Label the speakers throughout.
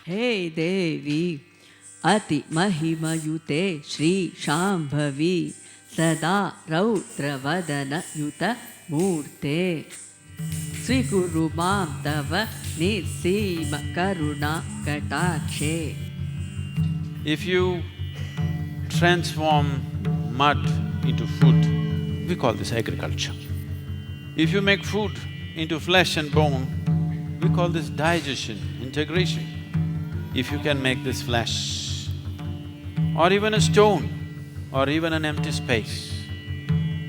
Speaker 1: हे देवी अति महिमयुते श्री शाम्भवी सदा रौद्रवदन युत मूर्ते स्वीकुरु मां तव निस्सीम करुणा कटाक्षे.
Speaker 2: If you transform mud into food, we call this agriculture. If you make food into flesh and bone, we call this digestion, integration. If you can make this flesh, or even a stone, or even an empty space,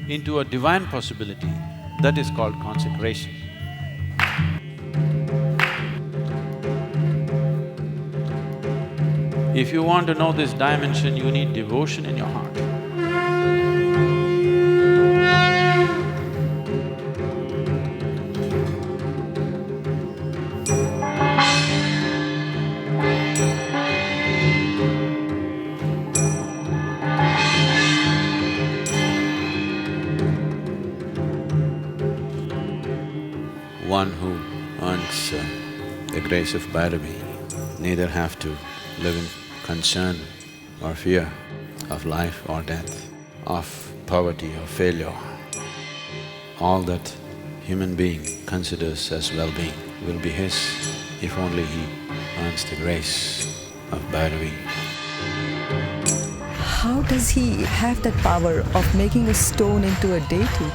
Speaker 2: into a divine possibility, that is called consecration. If you want to know this dimension, you need devotion in your heart. One who earns the grace of Bhairavi neither have to live in concern or fear of life or death, of poverty or failure. All that human being considers as well-being will be his if only he earns the grace of Bhairavi.
Speaker 3: How does he have that power of making a stone into a deity?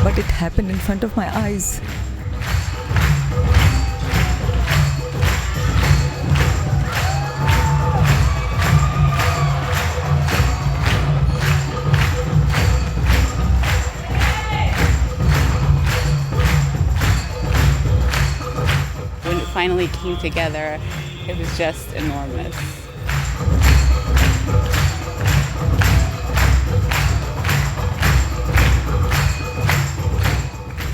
Speaker 3: But it happened in front of my eyes.
Speaker 4: When it finally came together, it was just enormous.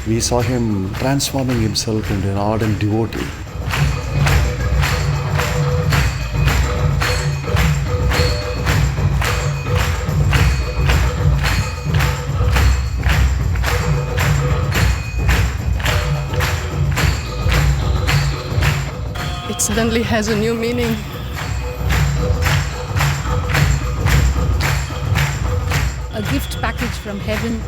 Speaker 5: We saw him transforming himself into an ardent devotee.
Speaker 6: It suddenly has a new meaning.
Speaker 7: A gift package from heaven.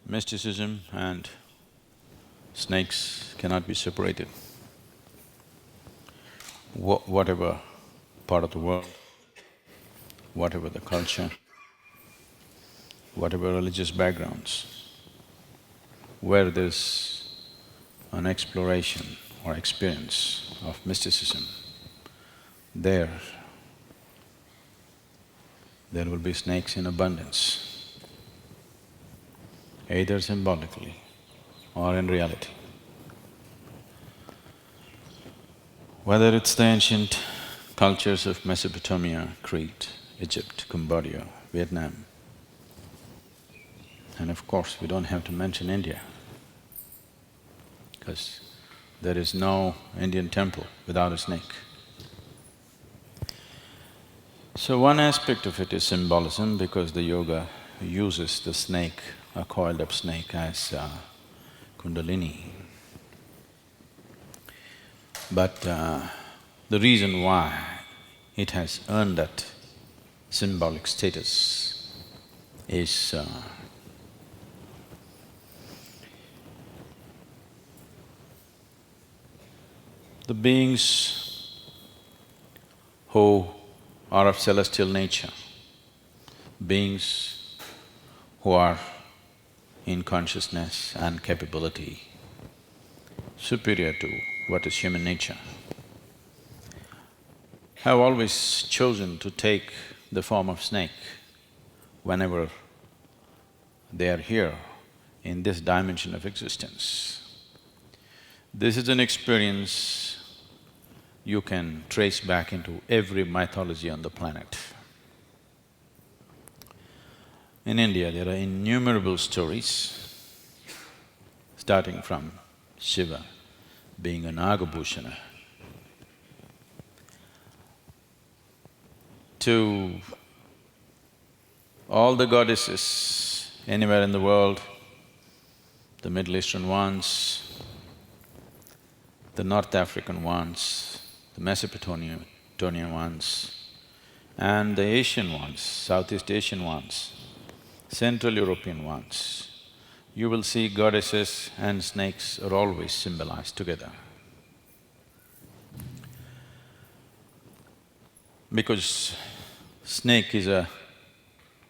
Speaker 2: Mysticism and snakes cannot be separated. Whatever part of the world, whatever the culture, whatever religious backgrounds, where there's an exploration or experience of mysticism, there will be snakes in abundance, either symbolically or in reality. Whether it's the ancient cultures of Mesopotamia, Crete, Egypt, Cambodia, Vietnam, and of course we don't have to mention India, because there is no Indian temple without a snake. So one aspect of it is symbolism, because the yoga uses the snake, a coiled up snake, as Kundalini. But the reason why it has earned that symbolic status is the beings who are of celestial nature, beings who are in consciousness and capability superior to what is human nature, have always chosen to take the form of snake whenever they are here in this dimension of existence. This is an experience you can trace back into every mythology on the planet. In India, there are innumerable stories, starting from Shiva being a Nagabhushana, to all the goddesses anywhere in the world, the Middle Eastern ones, the North African ones, the Mesopotamian ones, and the Asian ones, Southeast Asian ones, Central European ones. You will see goddesses and snakes are always symbolized together. Because snake is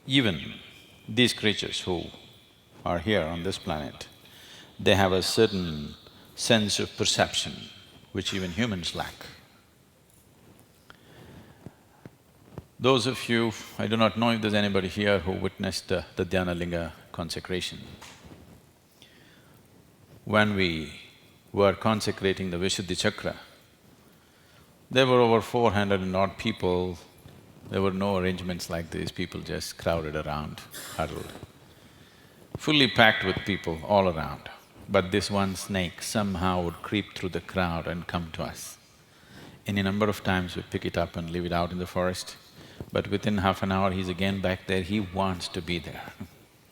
Speaker 2: even these creatures who are here on this planet, they have a certain sense of perception which even humans lack. Those of you, I do not know if there's anybody here who witnessed the Dhyana Linga consecration. When we were consecrating the Vishuddhi Chakra, there were over 400 and odd people. There were no arrangements like this, people just crowded around, huddled, fully packed with people all around. But this one snake somehow would creep through the crowd and come to us. Any number of times we pick it up and leave it out in the forest, but within half an hour he's again back there, he wants to be there.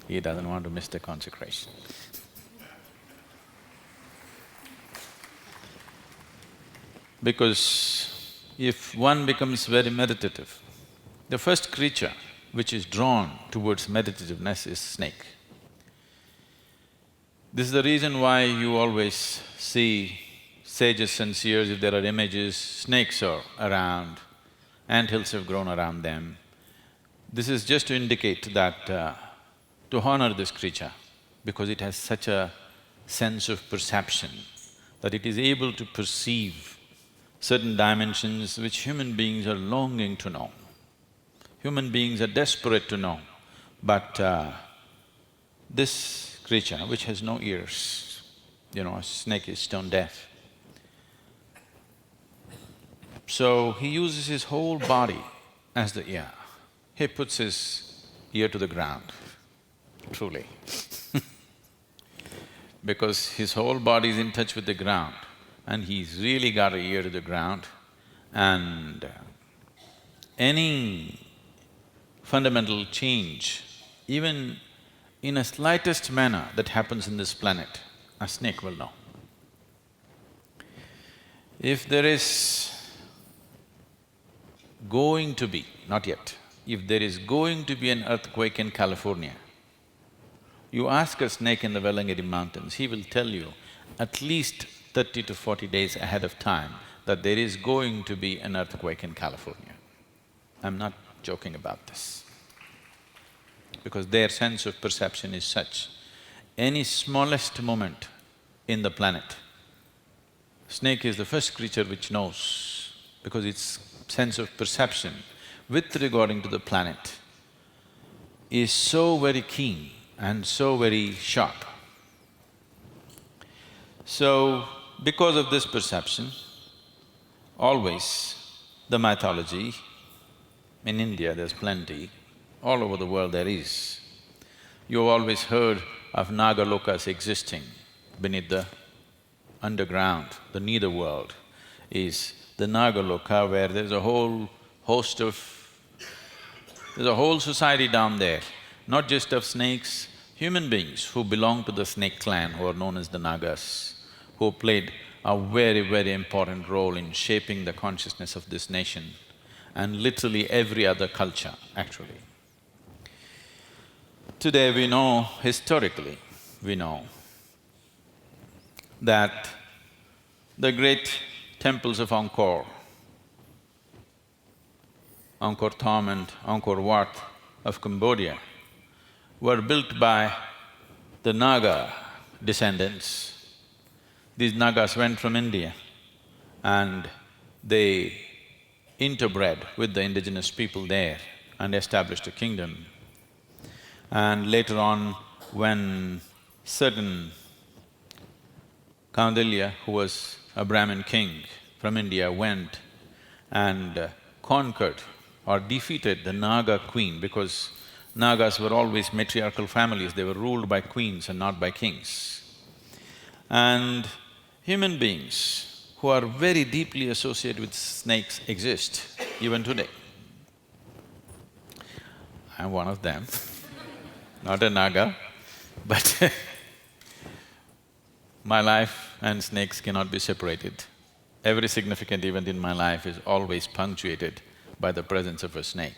Speaker 2: He doesn't want to miss the consecration. Because if one becomes very meditative, the first creature which is drawn towards meditativeness is snake. This is the reason why you always see sages and seers, if there are images, snakes are around, anthills have grown around them. This is just to indicate that to honor this creature, because it has such a sense of perception that it is able to perceive certain dimensions which human beings are longing to know. Human beings are desperate to know, but this creature which has no ears, a snake is stone deaf. So he uses his whole body as the ear. He puts his ear to the ground, truly because his whole body is in touch with the ground and he's really got an ear to the ground, and any fundamental change, even in a slightest manner that happens in this planet, a snake will know. If there is going to be, not yet, if there is going to be an earthquake in California, you ask a snake in the Velangiri mountains, he will tell you at least 30 to 40 days ahead of time that there is going to be an earthquake in California. I'm not joking about this. Because their sense of perception is such, any smallest moment in the planet, snake is the first creature which knows, because its sense of perception with regarding to the planet is so very keen and so very sharp. So, because of this perception, always the mythology, in India there's plenty, all over the world there is. You've always heard of Nagalokas existing beneath the underground, the nether world is the Nagaloka, where there's a whole host of… there's a whole society down there, not just of snakes, human beings who belong to the snake clan, who are known as the Nagas, who played a very, very important role in shaping the consciousness of this nation and literally every other culture, actually. Today we know, historically, we know that the great temples of Angkor, Angkor Thom and Angkor Wat of Cambodia, were built by the Naga descendants. These Nagas went from India and they interbred with the indigenous people there and established a kingdom. And later on, when certain Kaundinya, who was a Brahmin king from India, went and conquered or defeated the Naga queen, because Nagas were always matriarchal families, they were ruled by queens and not by kings. And human beings who are very deeply associated with snakes exist even today. I'm one of them, not a Naga, but my life and snakes cannot be separated. Every significant event in my life is always punctuated by the presence of a snake.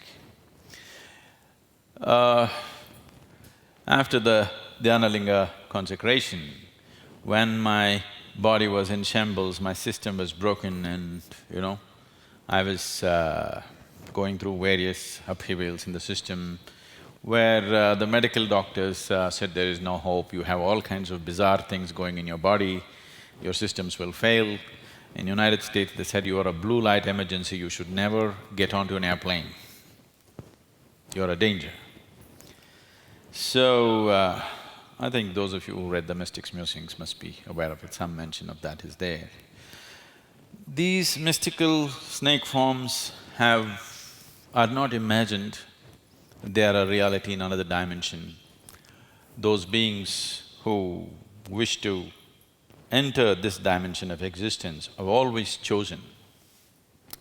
Speaker 2: After the Linga consecration, when my body was in shambles, my system was broken and, I was going through various upheavals in the system, where the medical doctors said there is no hope, you have all kinds of bizarre things going in your body, your systems will fail. In United States, they said you are a blue light emergency, you should never get onto an airplane, you're a danger. So, I think those of you who read the Mystics' Musings must be aware of it, some mention of that is there. These mystical snake forms are not imagined, they are a reality in another dimension. Those beings who wish to enter this dimension of existence have always chosen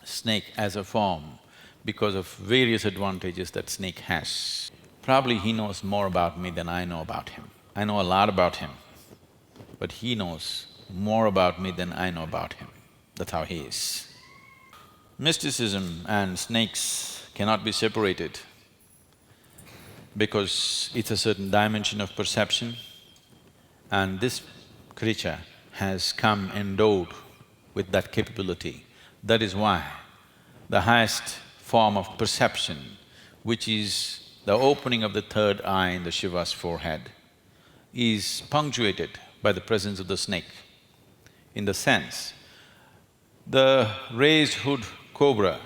Speaker 2: snake as a form because of various advantages that snake has. Probably he knows more about me than I know about him. I know a lot about him, but he knows more about me than I know about him. That's how he is. Mysticism and snakes cannot be separated because it's a certain dimension of perception, and this creature has come endowed with that capability. That is why the highest form of perception, which is the opening of the third eye in the Shiva's forehead, is punctuated by the presence of the snake. In the sense, the raised hood cobra,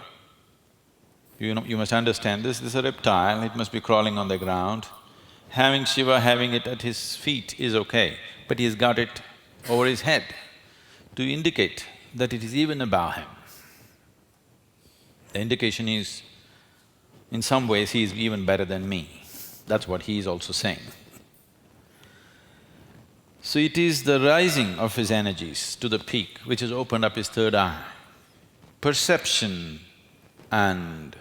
Speaker 2: you must understand this is a reptile, it must be crawling on the ground. Having Shiva, having it at his feet is okay, but he's got it over his head to indicate that it is even above him. The indication is, in some ways, he is even better than me. That's what he is also saying. So it is the rising of his energies to the peak which has opened up his third eye. Perception and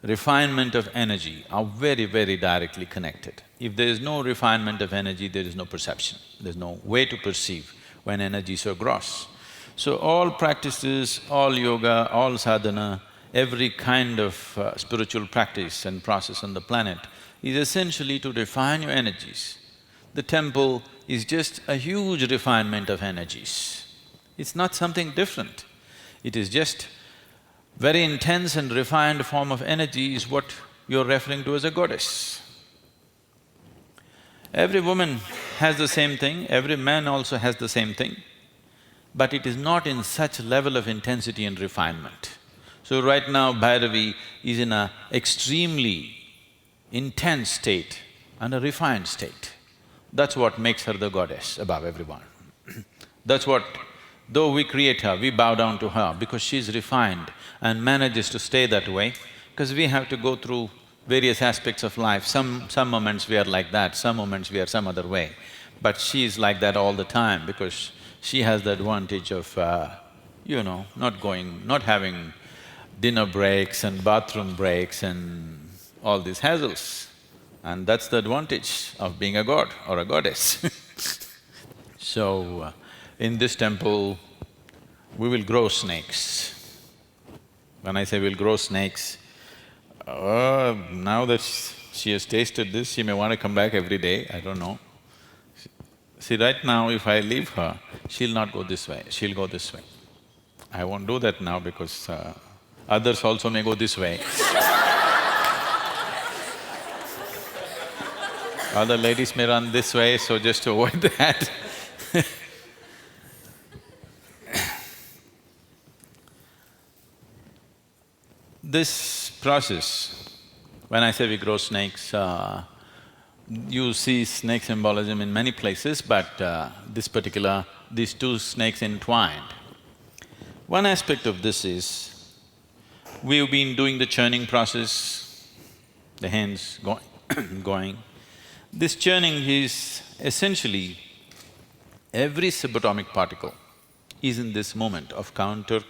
Speaker 2: refinement of energy are very, very directly connected. If there is no refinement of energy, there is no perception, there's no way to perceive when energy is so gross. So all practices, all yoga, all sadhana, every kind of spiritual practice and process on the planet is essentially to refine your energies. The temple is just a huge refinement of energies. It's not something different. It is just Very intense and refined form of energy is what you're referring to as a goddess. Every woman has the same thing, every man also has the same thing, but it is not in such level of intensity and refinement. So right now, Bhairavi is in a extremely intense state and a refined state. That's what makes her the goddess above everyone. That's what… though we create her, we bow down to her because she's refined and manages to stay that way, because we have to go through various aspects of life. Some moments we are like that, some moments we are some other way. But she is like that all the time because she has the advantage of, not having dinner breaks and bathroom breaks and all these hassles. And that's the advantage of being a god or a goddess. So, in this temple, we will grow snakes. When I say we'll grow snakes, now that she has tasted this, she may want to come back every day, I don't know. See, right now if I leave her, she'll not go this way, she'll go this way. I won't do that now because others also may go this way. Other ladies may run this way, so just to avoid that This process, when I say we grow snakes, you see snake symbolism in many places, but these two snakes entwined. One aspect of this is, we've been doing the churning process, the hands going. This churning is essentially, every subatomic particle is in this moment of counter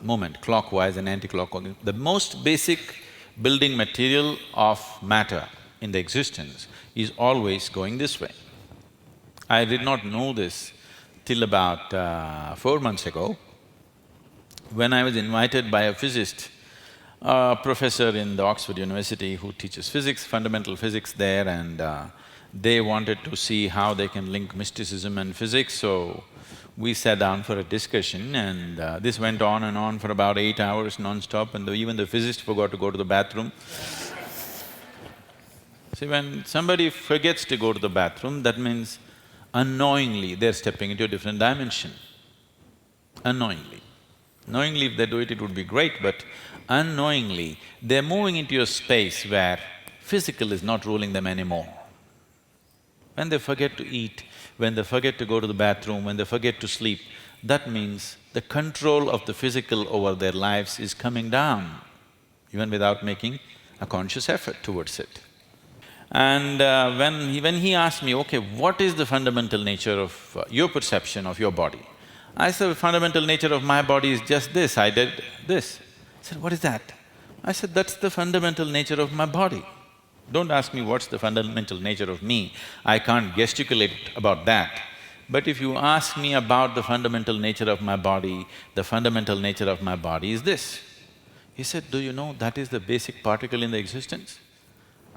Speaker 2: movement, clockwise and anti-clockwise. The most basic building material of matter in the existence is always going this way. I did not know this till about 4 months ago, when I was invited by a physicist, a professor in the Oxford University who teaches physics, fundamental physics there, and they wanted to see how they can link mysticism and physics, so we sat down for a discussion and this went on and on for about 8 hours non-stop, and even the physicist forgot to go to the bathroom. See, when somebody forgets to go to the bathroom, that means unknowingly they're stepping into a different dimension. Unknowingly. Knowingly if they do it, it would be great, but unknowingly they're moving into a space where physical is not ruling them anymore. When they forget to eat, when they forget to go to the bathroom, when they forget to sleep, that means the control of the physical over their lives is coming down, even without making a conscious effort towards it. And when he asked me, okay, what is the fundamental nature of your perception of your body? I said, the fundamental nature of my body is just this, I did this. He said, what is that? I said, that's the fundamental nature of my body. Don't ask me what's the fundamental nature of me, I can't gesticulate about that. But if you ask me about the fundamental nature of my body, the fundamental nature of my body is this. He said, do you know that is the basic particle in the existence?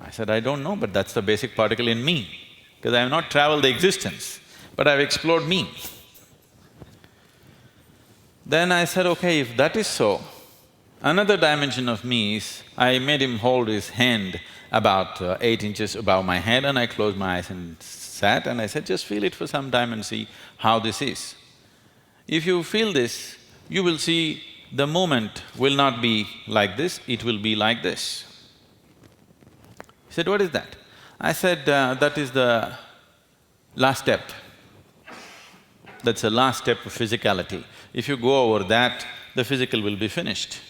Speaker 2: I said, I don't know, but that's the basic particle in me, because I have not traveled the existence, but I've explored me. Then I said, okay, if that is so, another dimension of me is, I made him hold his hand about 8 inches above my head, and I closed my eyes and sat, and I said, just feel it for some time and see how this is. If you feel this, you will see the movement will not be like this, it will be like this. He said, what is that? I said, that is the last step. That's the last step of physicality. If you go over that, the physical will be finished.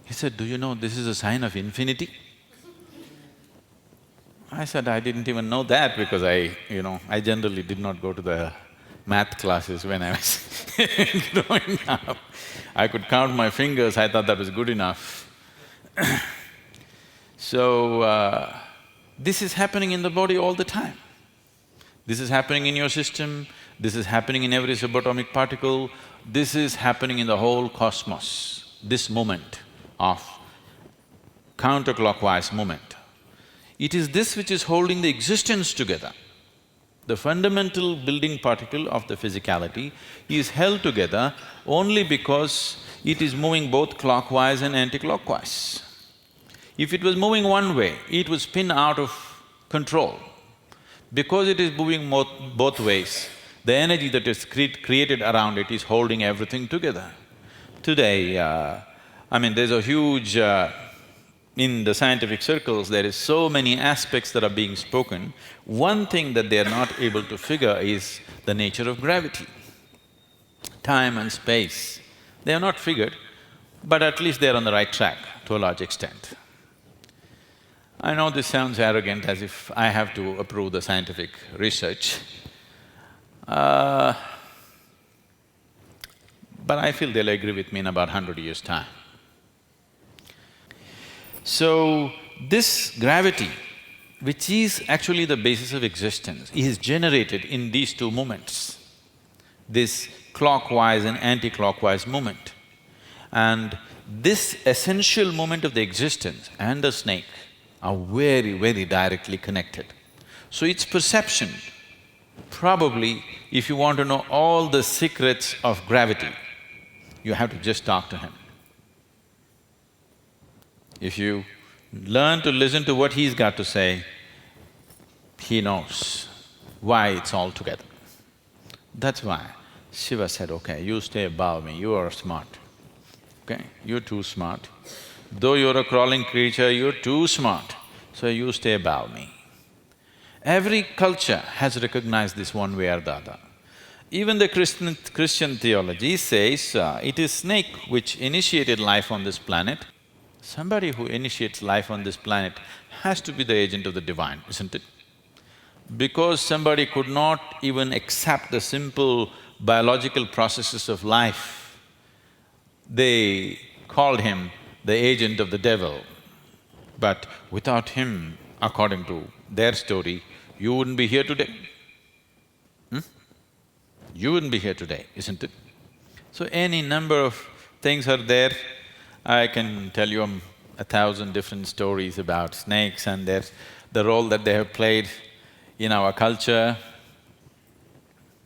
Speaker 2: He said, do you know this is a sign of infinity? I said, I didn't even know that because I generally did not go to the math classes when I was growing up. I could count my fingers, I thought that was good enough. So, this is happening in the body all the time. This is happening in your system, this is happening in every subatomic particle, this is happening in the whole cosmos, this moment of counterclockwise movement. It is this which is holding the existence together. The fundamental building particle of the physicality is held together only because it is moving both clockwise and anti-clockwise. If it was moving one way, it would spin out of control. Because it is moving both ways, the energy that is created around it is holding everything together. Today, there's a huge… in the scientific circles, there is so many aspects that are being spoken. One thing that they are not able to figure is the nature of gravity. Time and space, they are not figured, but at least they're on the right track to a large extent. I know this sounds arrogant, as if I have to approve the scientific research, but I feel they'll agree with me in about 100 years' time. So, this gravity, which is actually the basis of existence, is generated in these two moments, this clockwise and anti-clockwise movement. And this essential moment of the existence and the snake are very, very directly connected. So its perception, probably, if you want to know all the secrets of gravity, you have to just talk to him. If you learn to listen to what he's got to say, he knows why it's all together. That's why Shiva said, okay, you stay above me, you are smart, okay? You're too smart. Though you're a crawling creature, you're too smart, so you stay above me. Every culture has recognized this one way or the other. Even the Christian theology says it is snake which initiated life on this planet. Somebody who initiates life on this planet has to be the agent of the divine, isn't it? Because somebody could not even accept the simple biological processes of life, they called him the agent of the devil. But without him, according to their story, you wouldn't be here today. You wouldn't be here today, isn't it? So any number of things are there. I can tell you 1,000 different stories about snakes and the role that they have played in our culture.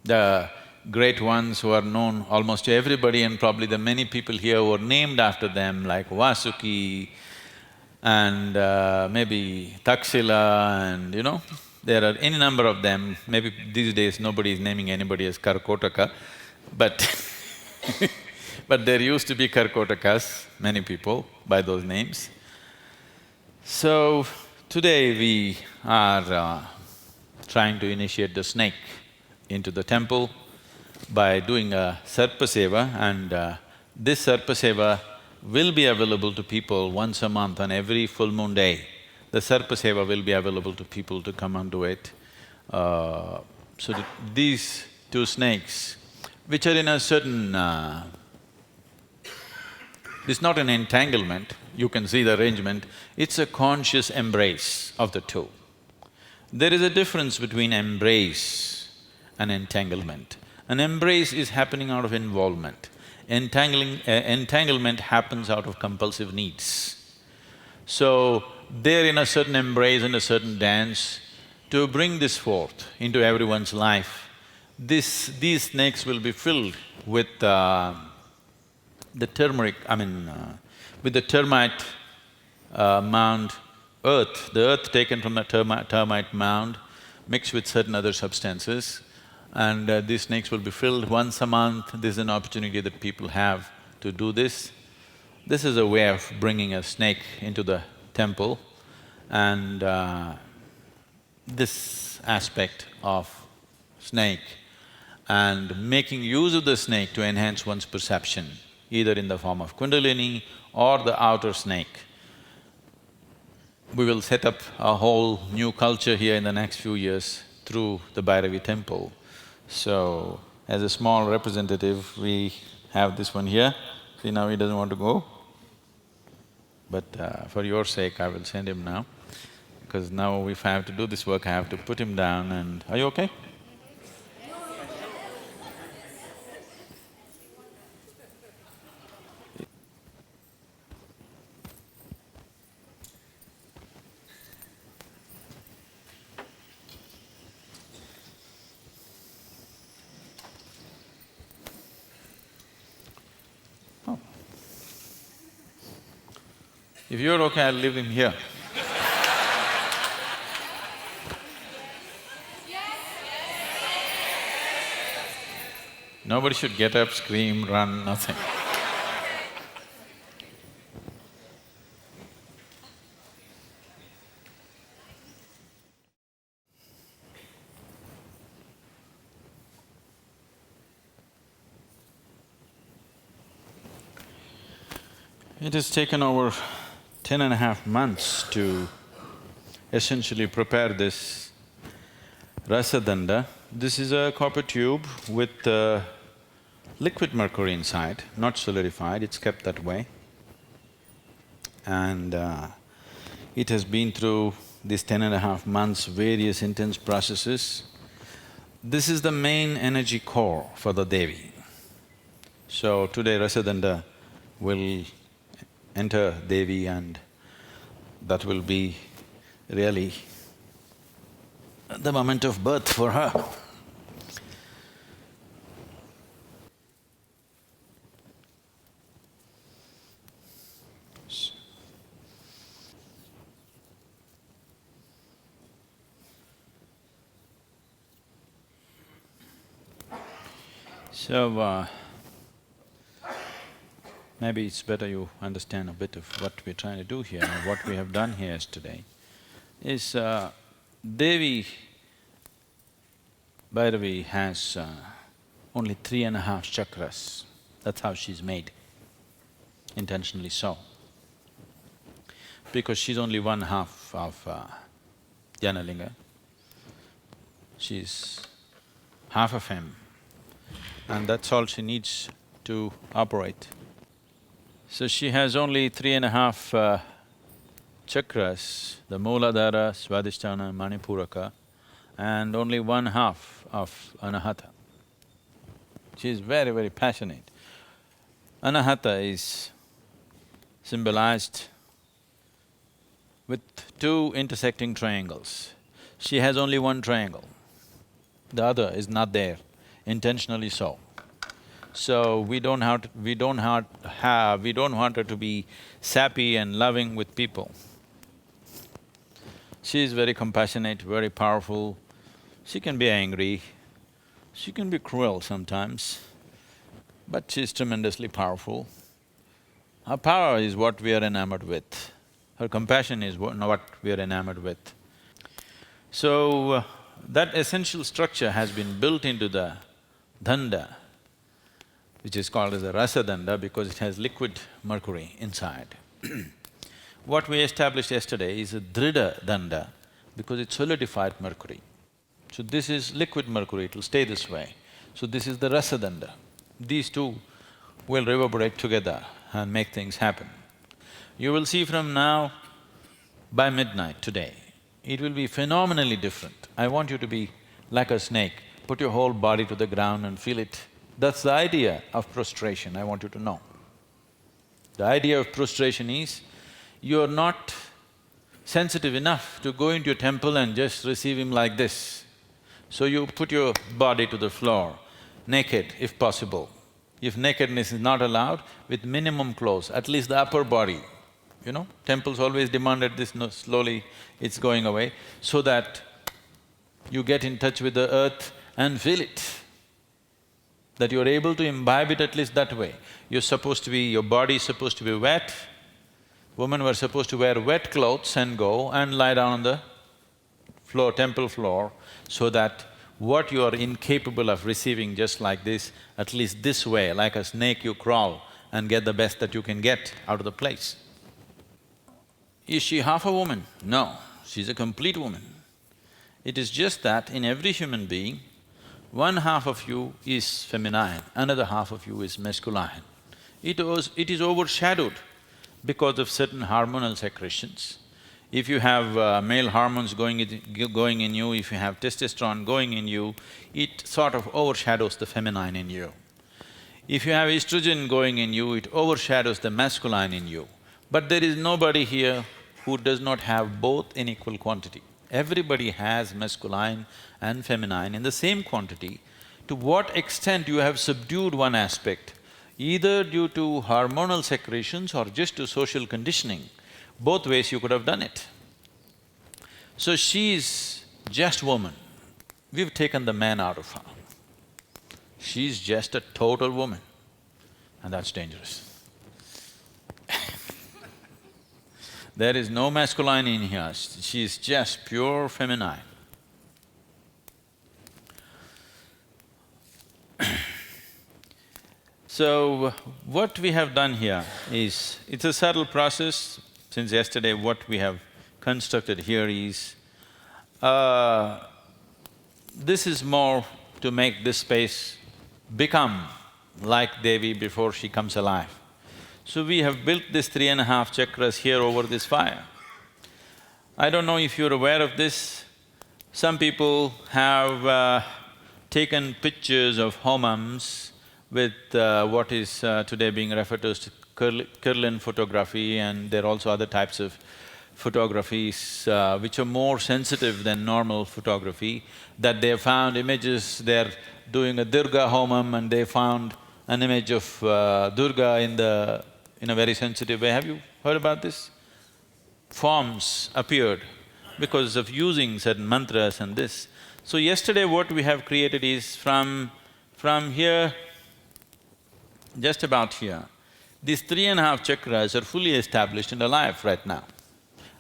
Speaker 2: The great ones who are known almost to everybody, and probably the many people here were named after them, like Vasuki and maybe Taksila, and there are any number of them. Maybe these days nobody is naming anybody as Karkotaka, but but there used to be Karkotakas, many people by those names. So, today we are trying to initiate the snake into the temple by doing a Sarpa Seva, and this Sarpa Seva will be available to people once a month on every full moon day. The Sarpa Seva will be available to people to come and do it. These two snakes, which are in a certain… it's not an entanglement, you can see the arrangement, it's a conscious embrace of the two. There is a difference between embrace and entanglement. An embrace is happening out of involvement. Entanglement happens out of compulsive needs. So, they're in a certain embrace and a certain dance. To bring this forth into everyone's life, these snakes will be filled with the turmeric… with the termite mound earth, the earth taken from the termite mound mixed with certain other substances, and these snakes will be filled once a month. This is an opportunity that people have to do this. This is a way of bringing a snake into the temple, and this aspect of snake and making use of the snake to enhance one's perception, either in the form of Kundalini or the outer snake. We will set up a whole new culture here in the next few years through the Bhairavi temple. So, as a small representative, we have this one here. See, now he doesn't want to go, but for your sake, I will send him now, because now if I have to do this work, I have to put him down and… Are you okay? If you're okay, I'll leave him here. Nobody should get up, scream, run, nothing. It has taken over 10.5 months to essentially prepare this rasadanda. This is a copper tube with liquid mercury inside, not solidified, it's kept that way. And it has been through these 10.5 months, various intense processes. This is the main energy core for the Devi. So today rasadanda will enter Devi and that will be really the moment of birth for her. So, maybe it's better you understand a bit of what we're trying to do here and what we have done here today. Is Devi Bhairavi has only 3.5 chakras. That's how she's made, intentionally so. Because she's only one half of Linga. She's half of him, and that's all she needs to operate. So she has only 3.5 chakras, the Mooladhara, Swadhisthana, Manipuraka, and only one half of Anahata. She is very, very passionate. Anahata is symbolized with two intersecting triangles. She has only one triangle, the other is not there, intentionally so. So we don't want her to be sappy and loving with people. She is very compassionate, very powerful. She can be angry, she can be cruel sometimes, but she's tremendously powerful. Her power is what we are enamored with. Her compassion is what we are enamored with. So, that essential structure has been built into the danda, which is called as a rasadanda because it has liquid mercury inside. What we established yesterday is a drida danda because it's solidified mercury. So this is liquid mercury, it'll stay this way. So this is the rasadanda. These two will reverberate together and make things happen. You will see from now, by midnight today, it will be phenomenally different. I want you to be like a snake, put your whole body to the ground and feel it. That's the idea of prostration, I want you to know. The idea of prostration is, you're not sensitive enough to go into a temple and just receive him like this. So you put your body to the floor, naked if possible. If nakedness is not allowed, with minimum clothes, at least the upper body. You know, temples always demanded this, no, slowly it's going away, so that you get in touch with the earth and feel it. That you're able to imbibe it at least that way. You're supposed to be… your body is supposed to be wet. Women were supposed to wear wet clothes and go and lie down on the floor, temple floor, so that what you are incapable of receiving just like this, at least this way, like a snake you crawl and get the best that you can get out of the place. Is she half a woman? No, she's a complete woman. It is just that in every human being, one half of you is feminine, another half of you is masculine. It is overshadowed because of certain hormonal secretions. If you have male hormones going in you, if you have testosterone going in you, it sort of overshadows the feminine in you. If you have estrogen going in you, it overshadows the masculine in you. But there is nobody here who does not have both in equal quantity. Everybody has masculine and feminine in the same quantity. To what extent you have subdued one aspect, either due to hormonal secretions or just to social conditioning, Both ways you could have done it. So she's just woman. We've taken the man out of her. She's just a total woman, and that's dangerous. There is no masculine in here, she's just pure feminine. So, what we have done here is, it's a subtle process. Since yesterday, what we have constructed here is, this is more to make this space become like Devi before she comes alive. So we have built this 3.5 chakras here over this fire. I don't know if you're aware of this. Some people have taken pictures of homams with what is today being referred to as Kirlian photography, and there are also other types of photographies which are more sensitive than normal photography, that they have found images, they're doing a Durga homam and they found an image of Durga in a very sensitive way. Have you heard about this? Forms appeared because of using certain mantras and this. So yesterday what we have created is from here, just about here, these 3.5 chakras are fully established and alive right now.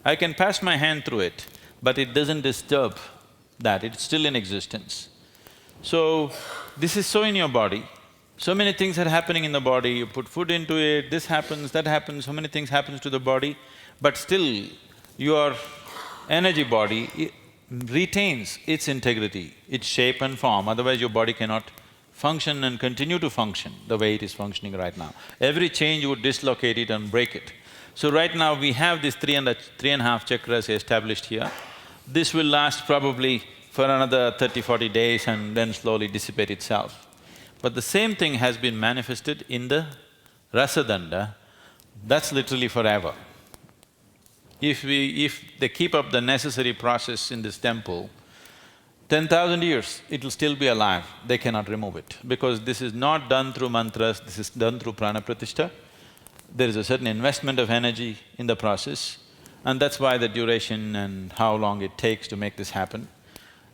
Speaker 2: I can pass my hand through it, but it doesn't disturb that, it's still in existence. So, this is so in your body, so many things are happening in the body, you put food into it, this happens, that happens, so many things happens to the body, but still your energy body retains its integrity, its shape and form, otherwise your body cannot function and continue to function the way it is functioning right now. Every change would dislocate it and break it. So right now we have these 3.5 chakras established here. This will last probably for another 30-40 days and then slowly dissipate itself. But the same thing has been manifested in the Rasadanda, that's literally forever. If they keep up the necessary process in this temple, 10,000 years, it'll still be alive, they cannot remove it. Because this is not done through mantras, this is done through prana pratishtha. There is a certain investment of energy in the process, and that's why the duration and how long it takes to make this happen.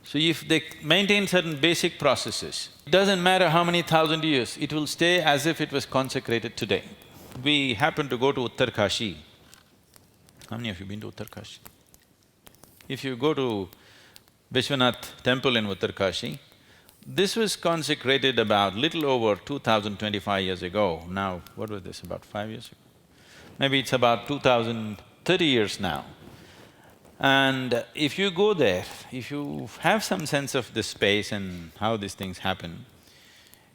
Speaker 2: So if they maintain certain basic processes, it doesn't matter how many thousand years, it will stay as if it was consecrated today. We happened to go to Uttarkashi. How many of you been to Uttarkashi? If you go to Vishwanath temple in Uttarkashi, this was consecrated about little over 2025 years ago. Now, what was this, about 5 years ago? Maybe it's about 2030 years now. And if you go there, if you have some sense of this space and how these things happen,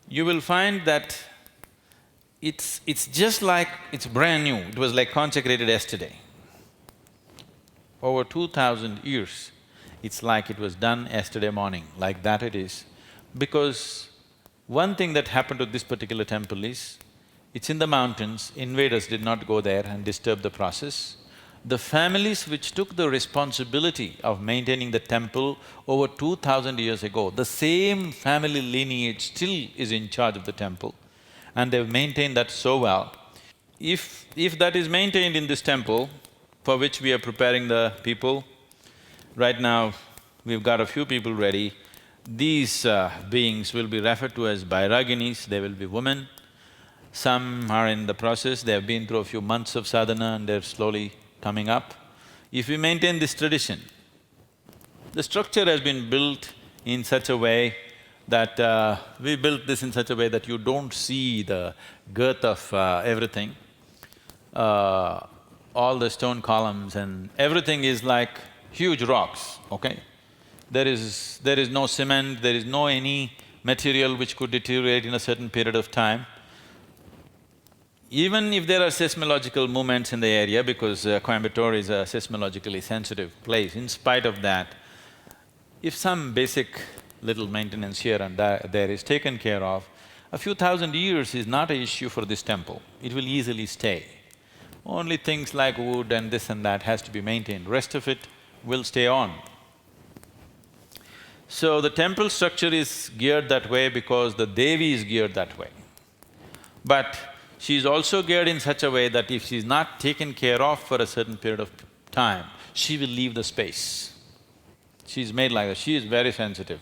Speaker 2: you will find that it's just like it's brand new, it was like consecrated yesterday. Over 2000 years, it's like it was done yesterday morning, like that it is. Because one thing that happened to this particular temple is, it's in the mountains, invaders did not go there and disturb the process. The families which took the responsibility of maintaining the temple over 2000 years ago, the same family lineage still is in charge of the temple, and they've maintained that so well. If that is maintained in this temple, for which we are preparing the people, right now we've got a few people ready. These beings will be referred to as Bhairaginis, they will be women. Some are in the process, they have been through a few months of sadhana and they're slowly coming up. If we maintain this tradition, the structure has been built in such a way that we built this in such a way that you don't see the girth of everything. All the stone columns and everything is like huge rocks, okay? There is no cement, there is no any material which could deteriorate in a certain period of time. Even if there are seismological movements in the area, because Coimbatore is a seismologically sensitive place, in spite of that, if some basic little maintenance here and there is taken care of, a few thousand years is not an issue for this temple, it will easily stay. Only things like wood and this and that has to be maintained, rest of it will stay on. So the temple structure is geared that way because the Devi is geared that way. But she's also geared in such a way that if she's not taken care of for a certain period of time, she will leave the space. She's made like that, she is very sensitive.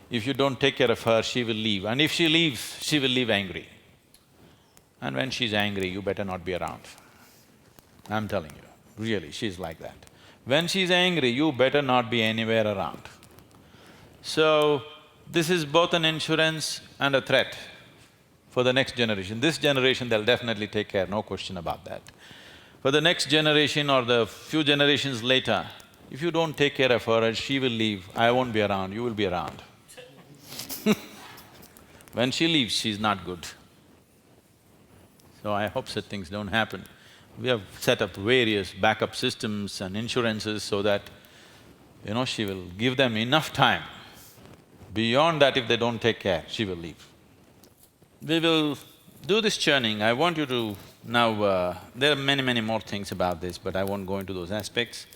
Speaker 2: If you don't take care of her, she will leave, and if she leaves, she will leave angry. And when she's angry, you better not be around. I'm telling you, really, she's like that. When she's angry, you better not be anywhere around. So, this is both an insurance and a threat for the next generation. This generation, they'll definitely take care, no question about that. For the next generation or the few generations later, if you don't take care of her and she will leave, I won't be around, you will be around. When she leaves, she's not good. So I hope such things don't happen. We have set up various backup systems and insurances so that, she will give them enough time. Beyond that, if they don't take care, she will leave. We will do this churning. I want you to now… there are many more things about this, but I won't go into those aspects.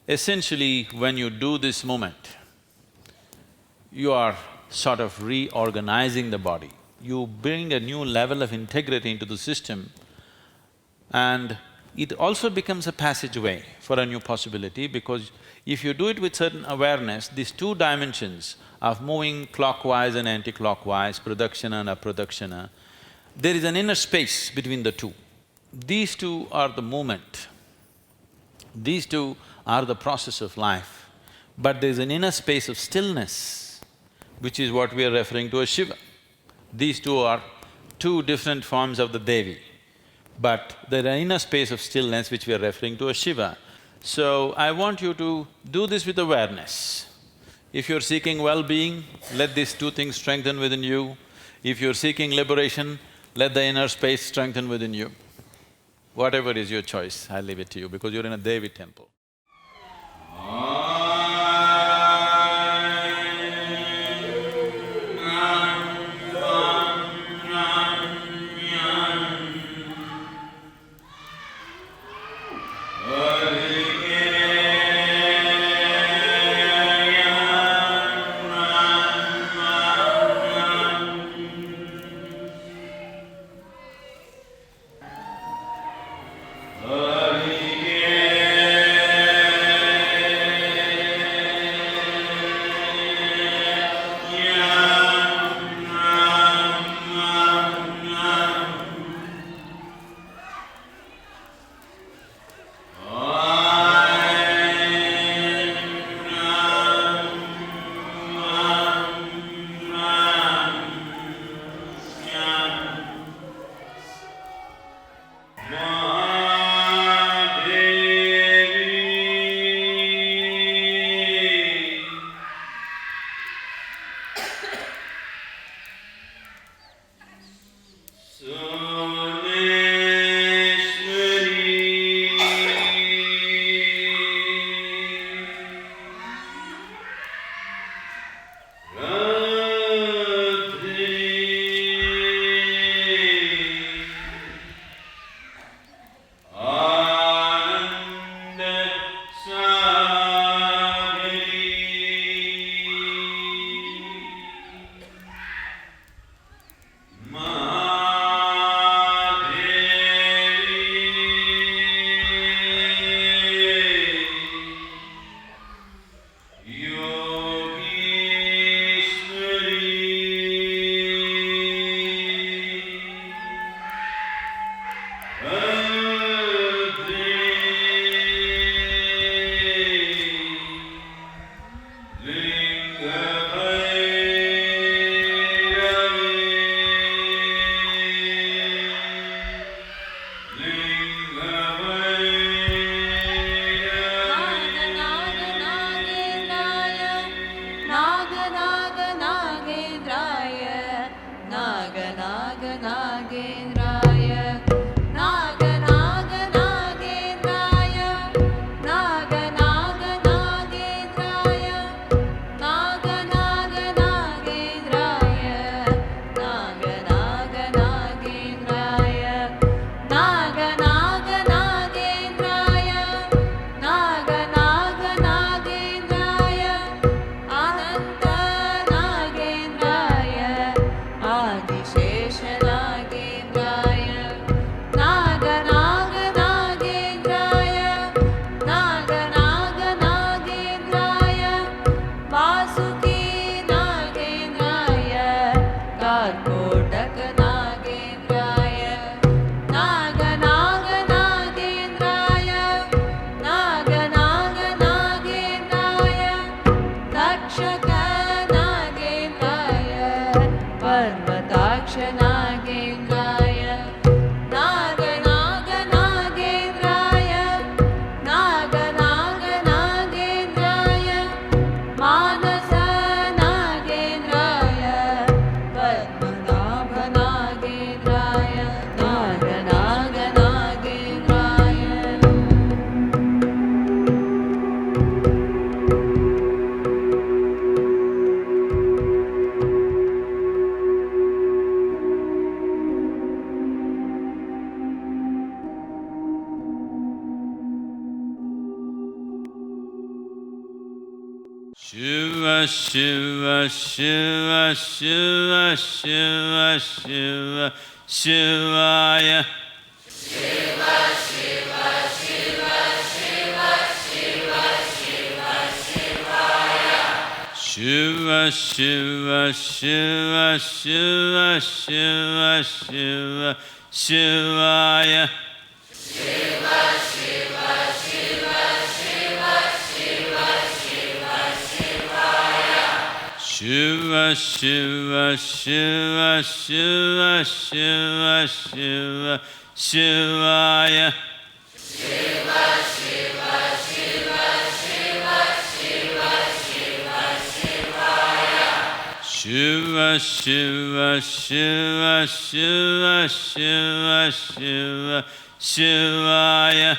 Speaker 2: Essentially, when you do this movement, you are sort of reorganizing the body. You bring a new level of integrity into the system, and it also becomes a passageway for a new possibility, because if you do it with certain awareness, these two dimensions of moving clockwise and anti-clockwise, pradakshina and apradakshina, there is an inner space between the two. These two are the movement. These two are the process of life. But there's an inner space of stillness, which is what we are referring to as Shiva. These two are two different forms of the Devi, but there's an inner space of stillness which we are referring to as Shiva. So, I want you to do this with awareness. If you're seeking well-being, let these two things strengthen within you. If you're seeking liberation, let the inner space strengthen within you. Whatever is your choice, I leave it to you, because you're in a Devi temple. Shiva, Shiva, Shiva, Shiva, Shiva, Shiva, Shivaya. Shiva, Shiva, Shiva, Shiva, Shiva, Shiva, Shivaya. Shiva, Shiva, Shiva, Shiva, Shiva, Shiva, Shivaya. Shiva, Shiva, Shiva, Shiva, Shiva, Shiva, Shivaya.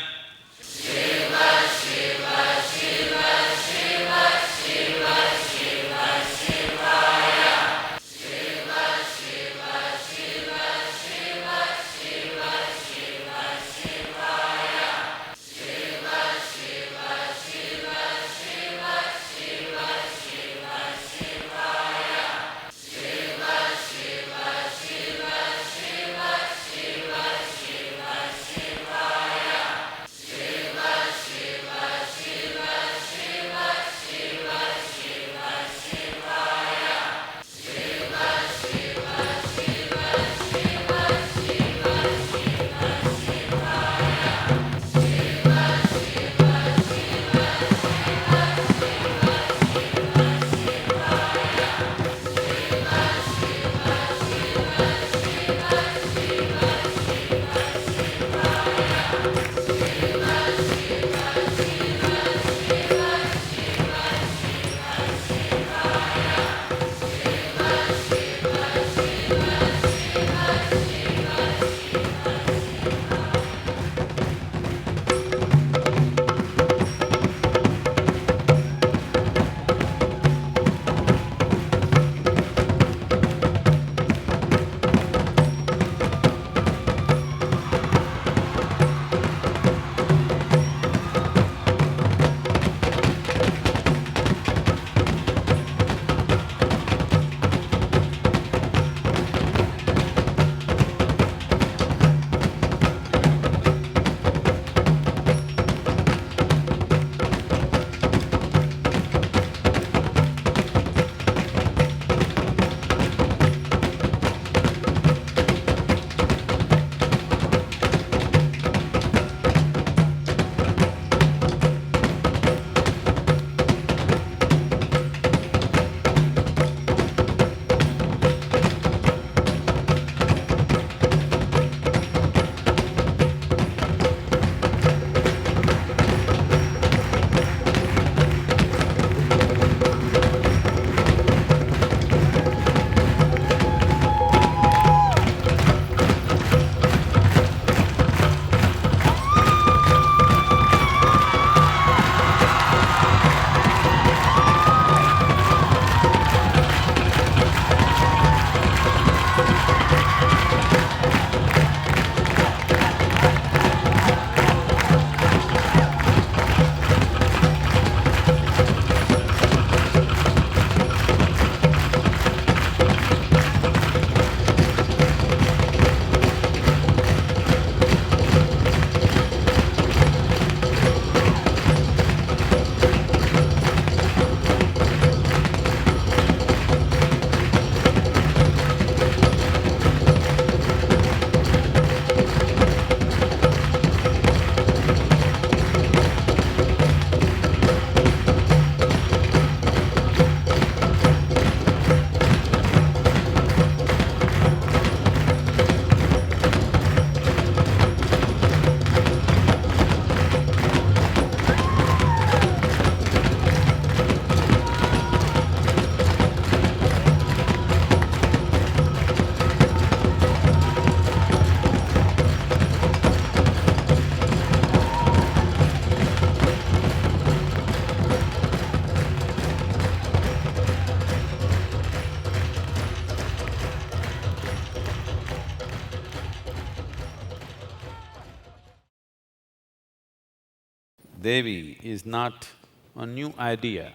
Speaker 2: Devi is not a new idea.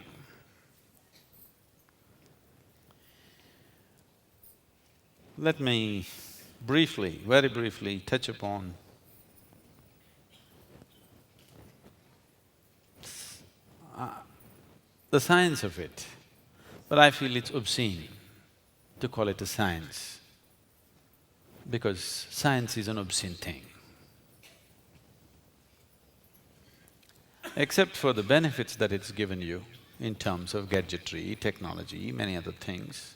Speaker 2: Let me briefly, very briefly touch upon the science of it, but I feel it's obscene to call it a science, because science is an obscene thing. Except for the benefits that it's given you in terms of gadgetry, technology, many other things,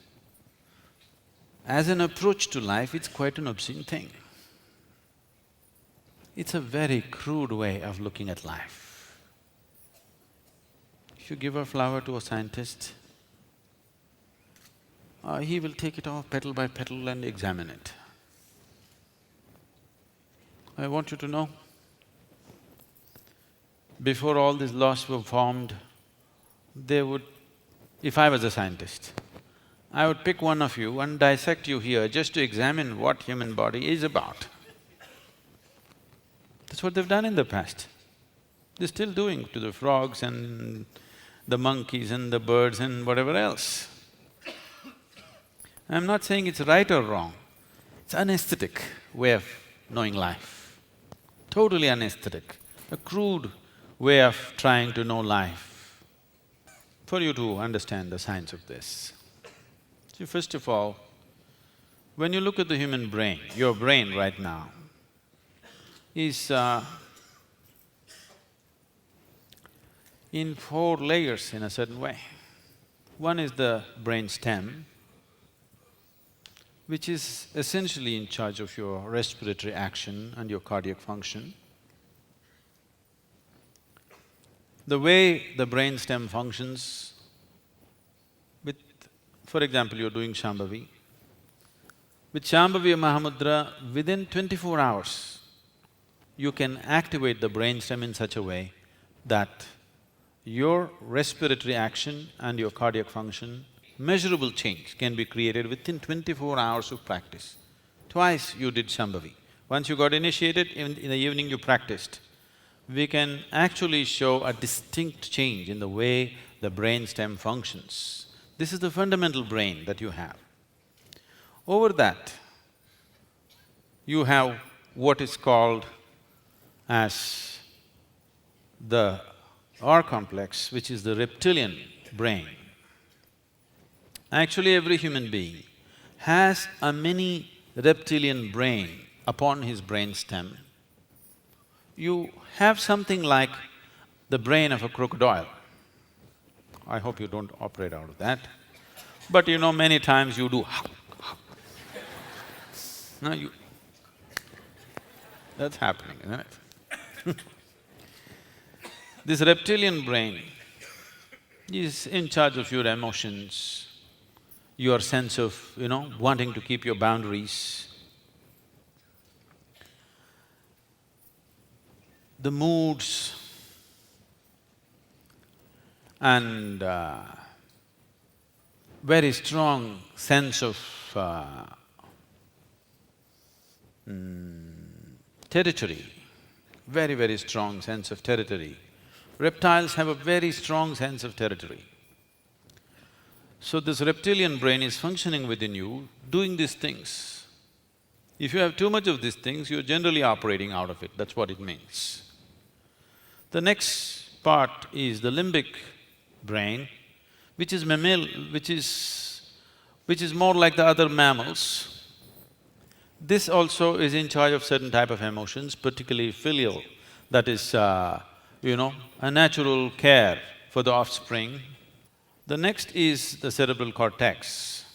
Speaker 2: as an approach to life, it's quite an obscene thing. It's a very crude way of looking at life. If you give a flower to a scientist, he will take it off petal by petal and examine it. I want you to know, before all these laws were formed, they would… if I was a scientist, I would pick one of you and dissect you here just to examine what human body is about. That's what they've done in the past. They're still doing to the frogs and the monkeys and the birds and whatever else. I'm not saying it's right or wrong, it's an aesthetic way of knowing life, totally unaesthetic, a crude way of trying to know life, for you to understand the science of this. See, first of all, when you look at the human brain, your brain right now is in 4 layers in a certain way. One is the brain stem, which is essentially in charge of your respiratory action and your cardiac function. The way the brain stem functions with… for example, you're doing Shambhavi. With Shambhavi Mahamudra, within 24 hours, you can activate the brain stem in such a way that your respiratory action and your cardiac function, measurable change can be created within 24 hours of practice. Twice you did Shambhavi. Once you got initiated, in the evening you practiced. We can actually show a distinct change in the way the brain stem functions. This is the fundamental brain that you have. Over that, you have what is called as the R complex, which is the reptilian brain. Actually, every human being has a mini reptilian brain upon his brain stem. You have something like the brain of a crocodile. I hope you don't operate out of that. But you know, many times you do no, you… that's happening, isn't it? This reptilian brain is in charge of your emotions, your sense of, wanting to keep your boundaries, the moods, and very strong sense of territory, very, very strong sense of territory. Reptiles have a very strong sense of territory. So this reptilian brain is functioning within you, doing these things. If you have too much of these things, you're generally operating out of it, that's what it means. The next part is the limbic brain, which is more like the other mammals. This also is in charge of certain type of emotions, particularly filial, that is, a natural care for the offspring. The next is the cerebral cortex,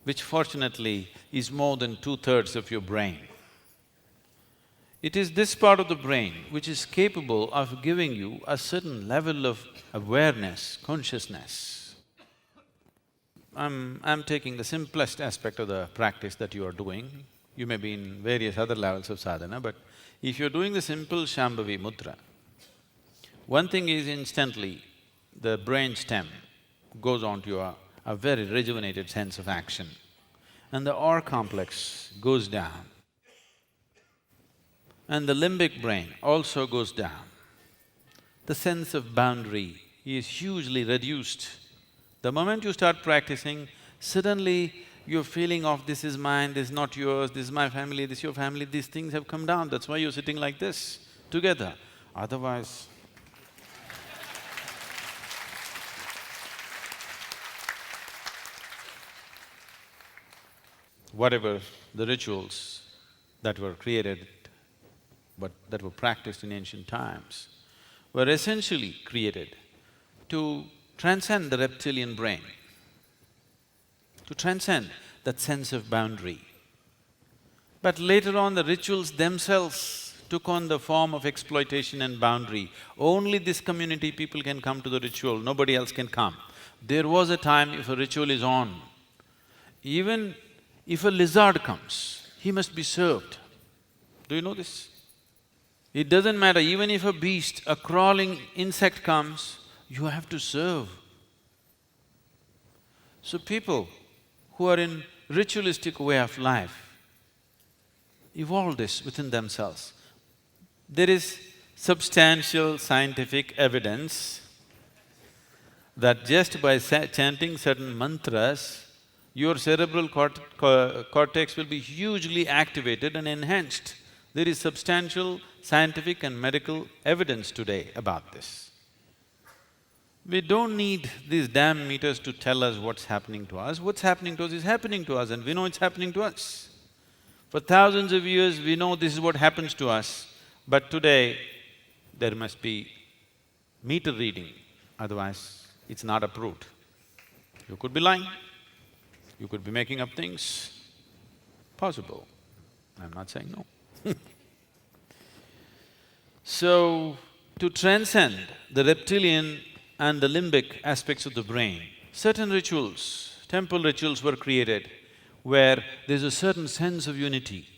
Speaker 2: which fortunately is more than 2/3 of your brain. It is this part of the brain which is capable of giving you a certain level of awareness, consciousness. I'm taking the simplest aspect of the practice that you are doing. You may be in various other levels of sadhana, but if you're doing the simple Shambhavi mudra, one thing is instantly the brain stem goes on to a very rejuvenated sense of action, and the R complex goes down, and the limbic brain also goes down. The sense of boundary is hugely reduced. The moment you start practicing, suddenly your feeling of this is mine, this is not yours, this is my family, this is your family, these things have come down, that's why you're sitting like this, together. Otherwise, whatever the rituals that were created, but that were practiced in ancient times, were essentially created to transcend the reptilian brain, to transcend that sense of boundary. But later on, the rituals themselves took on the form of exploitation and boundary. Only this community people can come to the ritual, nobody else can come. There was a time if a ritual is on, even if a lizard comes, he must be served. Do you know this? It doesn't matter, even if a beast, a crawling insect comes, you have to serve. So people who are in ritualistic way of life evolved this within themselves. There is substantial scientific evidence that just by chanting certain mantras, your cerebral cortex will be hugely activated and enhanced. There is substantial scientific and medical evidence today about this. We don't need these damn meters to tell us what's happening to us. What's happening to us is happening to us and we know it's happening to us. For thousands of years, we know this is what happens to us, but today, there must be meter reading, otherwise it's not approved. You could be lying, you could be making up things, possible. I'm not saying no. So, to transcend the reptilian and the limbic aspects of the brain, certain rituals, temple rituals were created where there's a certain sense of unity,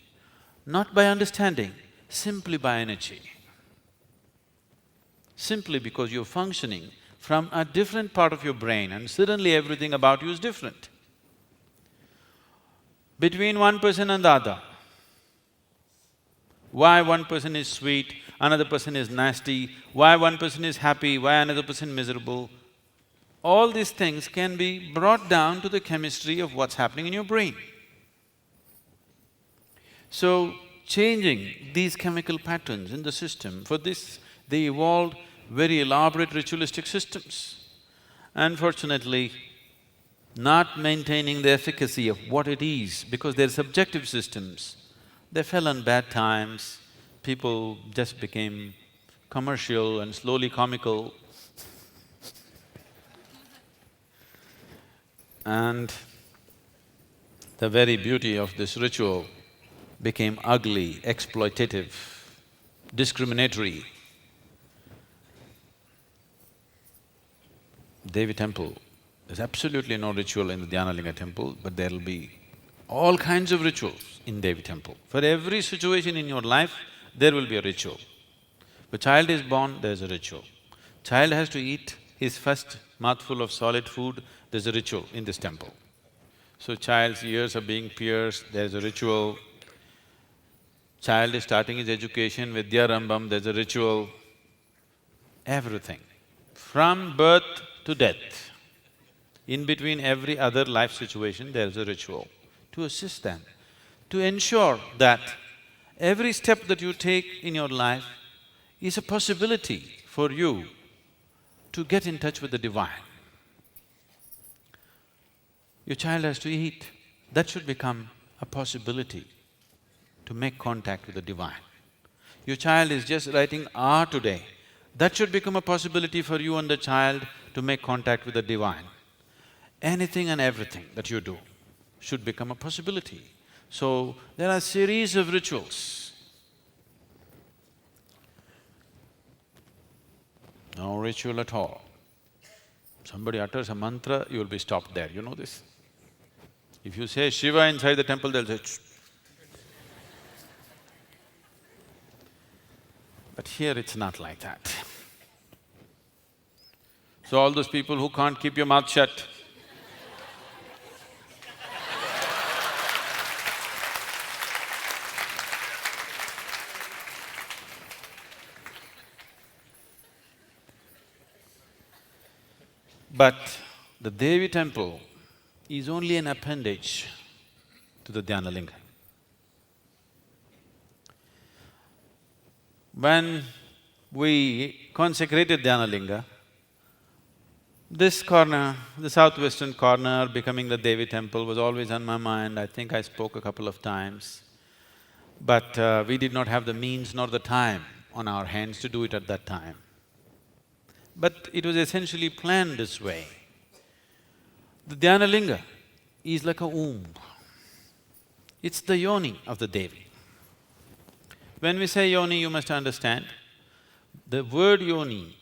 Speaker 2: not by understanding, simply by energy. Simply because you're functioning from a different part of your brain and suddenly everything about you is different. Between one person and the other, why one person is sweet, another person is nasty, why one person is happy, why another person miserable, all these things can be brought down to the chemistry of what's happening in your brain. So, changing these chemical patterns in the system, for this they evolved very elaborate ritualistic systems. Unfortunately, not maintaining the efficacy of what it is because they're subjective systems, they fell on bad times, people just became commercial and slowly comical. And the very beauty of this ritual became ugly, exploitative, discriminatory. Devi temple, there's absolutely no ritual in the Dhyanalinga temple, but there'll be all kinds of rituals in Devi temple. For every situation in your life, there will be a ritual. If a child is born, there's a ritual. Child has to eat his first mouthful of solid food, there's a ritual in this temple. So child's ears are being pierced, there's a ritual. Child is starting his education, Vidya Rambam, there's a ritual. Everything. From birth to death, in between every other life situation, there's a ritual to assist them, to ensure that every step that you take in your life is a possibility for you to get in touch with the divine. Your child has to eat, that should become a possibility to make contact with the divine. Your child is just writing R today, that should become a possibility for you and the child to make contact with the divine. Anything and everything that you do should become a possibility. So, there are a series of rituals. No ritual at all. Somebody utters a mantra, you will be stopped there, you know this? If you say Shiva inside the temple, they'll say, shh. But here it's not like that. So all those people who can't keep your mouth shut, but the Devi temple is only an appendage to the Dhyana Linga. When we consecrated Dhyana Linga, this corner, the southwestern corner becoming the Devi temple was always on my mind. I think I spoke a couple of times. But we did not have the means nor the time on our hands to do it at that time. But it was essentially planned this way. The Dhyana Linga is like a womb. It's the yoni of the Devi. When we say yoni, you must understand, the word yoni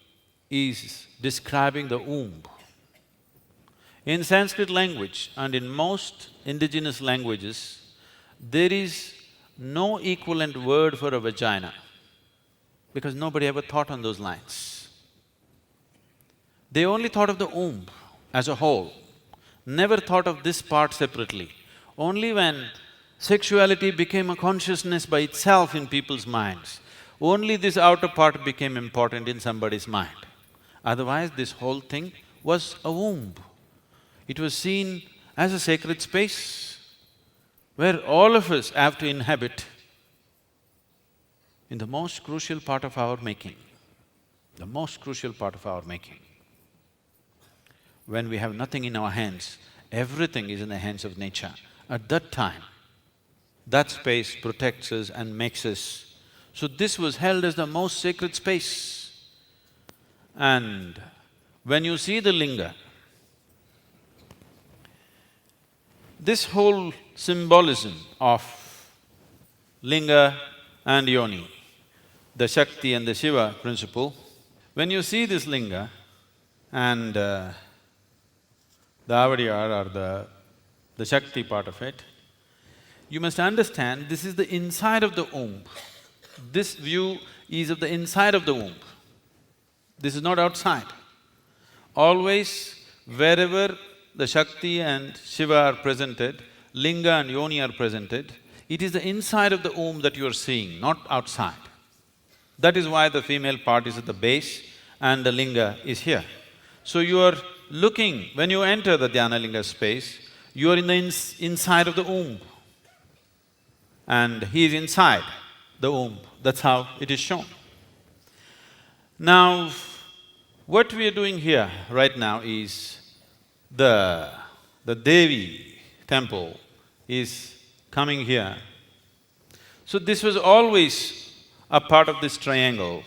Speaker 2: is describing the womb. In Sanskrit language and in most indigenous languages, there is no equivalent word for a vagina because nobody ever thought on those lines. They only thought of the womb as a whole, never thought of this part separately. Only when sexuality became a consciousness by itself in people's minds, only this outer part became important in somebody's mind. Otherwise, this whole thing was a womb. It was seen as a sacred space where all of us have to inhabit in the most crucial part of our making, the most crucial part of our making. When we have nothing in our hands, everything is in the hands of nature. At that time, that space protects us and makes us. So this was held as the most sacred space. And when you see the linga, this whole symbolism of linga and yoni, the Shakti and the Shiva principle, when you see this linga and the Avadiyar or the Shakti part of it, you must understand this is the inside of the womb. This view is of the inside of the womb. This is not outside. Always, wherever the Shakti and Shiva are presented, Linga and Yoni are presented, it is the inside of the womb that you are seeing, not outside. That is why the female part is at the base and the Linga is here. So you are looking, when you enter the Dhyana Linga space, you are in the inside of the womb. And he is inside the womb, that's how it is shown. Now, what we are doing here right now is the Devi temple is coming here. So this was always a part of this triangle.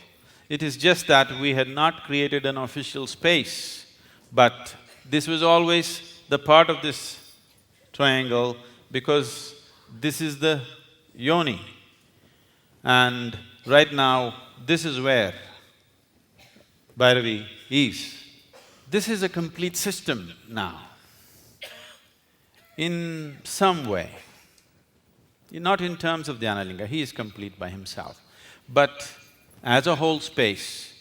Speaker 2: It is just that we had not created an official space, but this was always the part of this triangle because this is the yoni. And right now, this is where Bhairavi is. This is a complete system now. In some way, not in terms of Dhyana Linga, he is complete by himself. But as a whole space,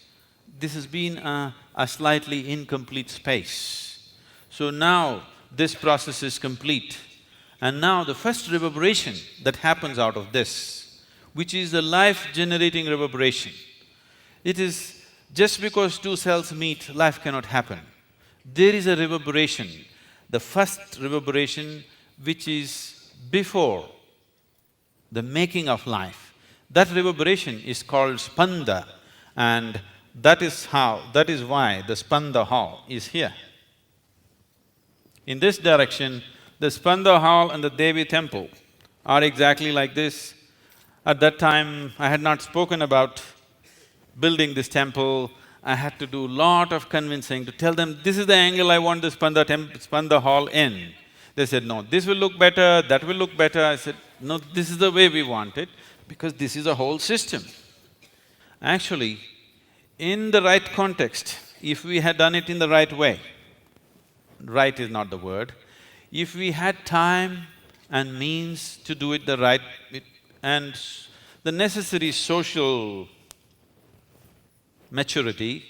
Speaker 2: this has been a slightly incomplete space. So now, this process is complete. And now the first reverberation that happens out of this, which is the life-generating reverberation, it is just because two cells meet, life cannot happen. There is a reverberation, the first reverberation which is before the making of life. That reverberation is called spanda, and that is why the spanda hall is here. In this direction, the spanda hall and the Devi temple are exactly like this. At that time, I had not spoken about building this temple. I had to do lot of convincing to tell them, this is the angle I want the spanda hall in. They said, no, this will look better, that will look better. I said, no, this is the way we want it, because this is a whole system. Actually, in the right context, if we had done it in the right way, right is not the word, if we had time and means to do it the right… and the necessary social maturity,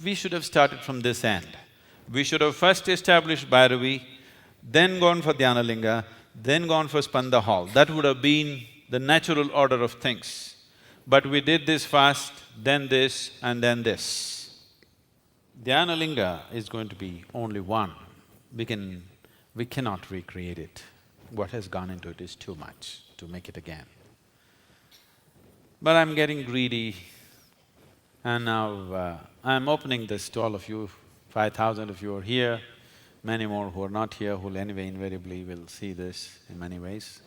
Speaker 2: we should have started from this end. We should have first established Bhairavi, then gone for Dhyana Linga, then gone for Spanda Hall. That would have been the natural order of things. But we did this first, then this, and then this. Dhyana Linga is going to be only one. We can we cannot recreate it. What has gone into it is too much to make it again. But I'm getting greedy and now I'm opening this to all of you. 5,000 of you are here, many more who are not here who'll anyway invariably will see this in many ways.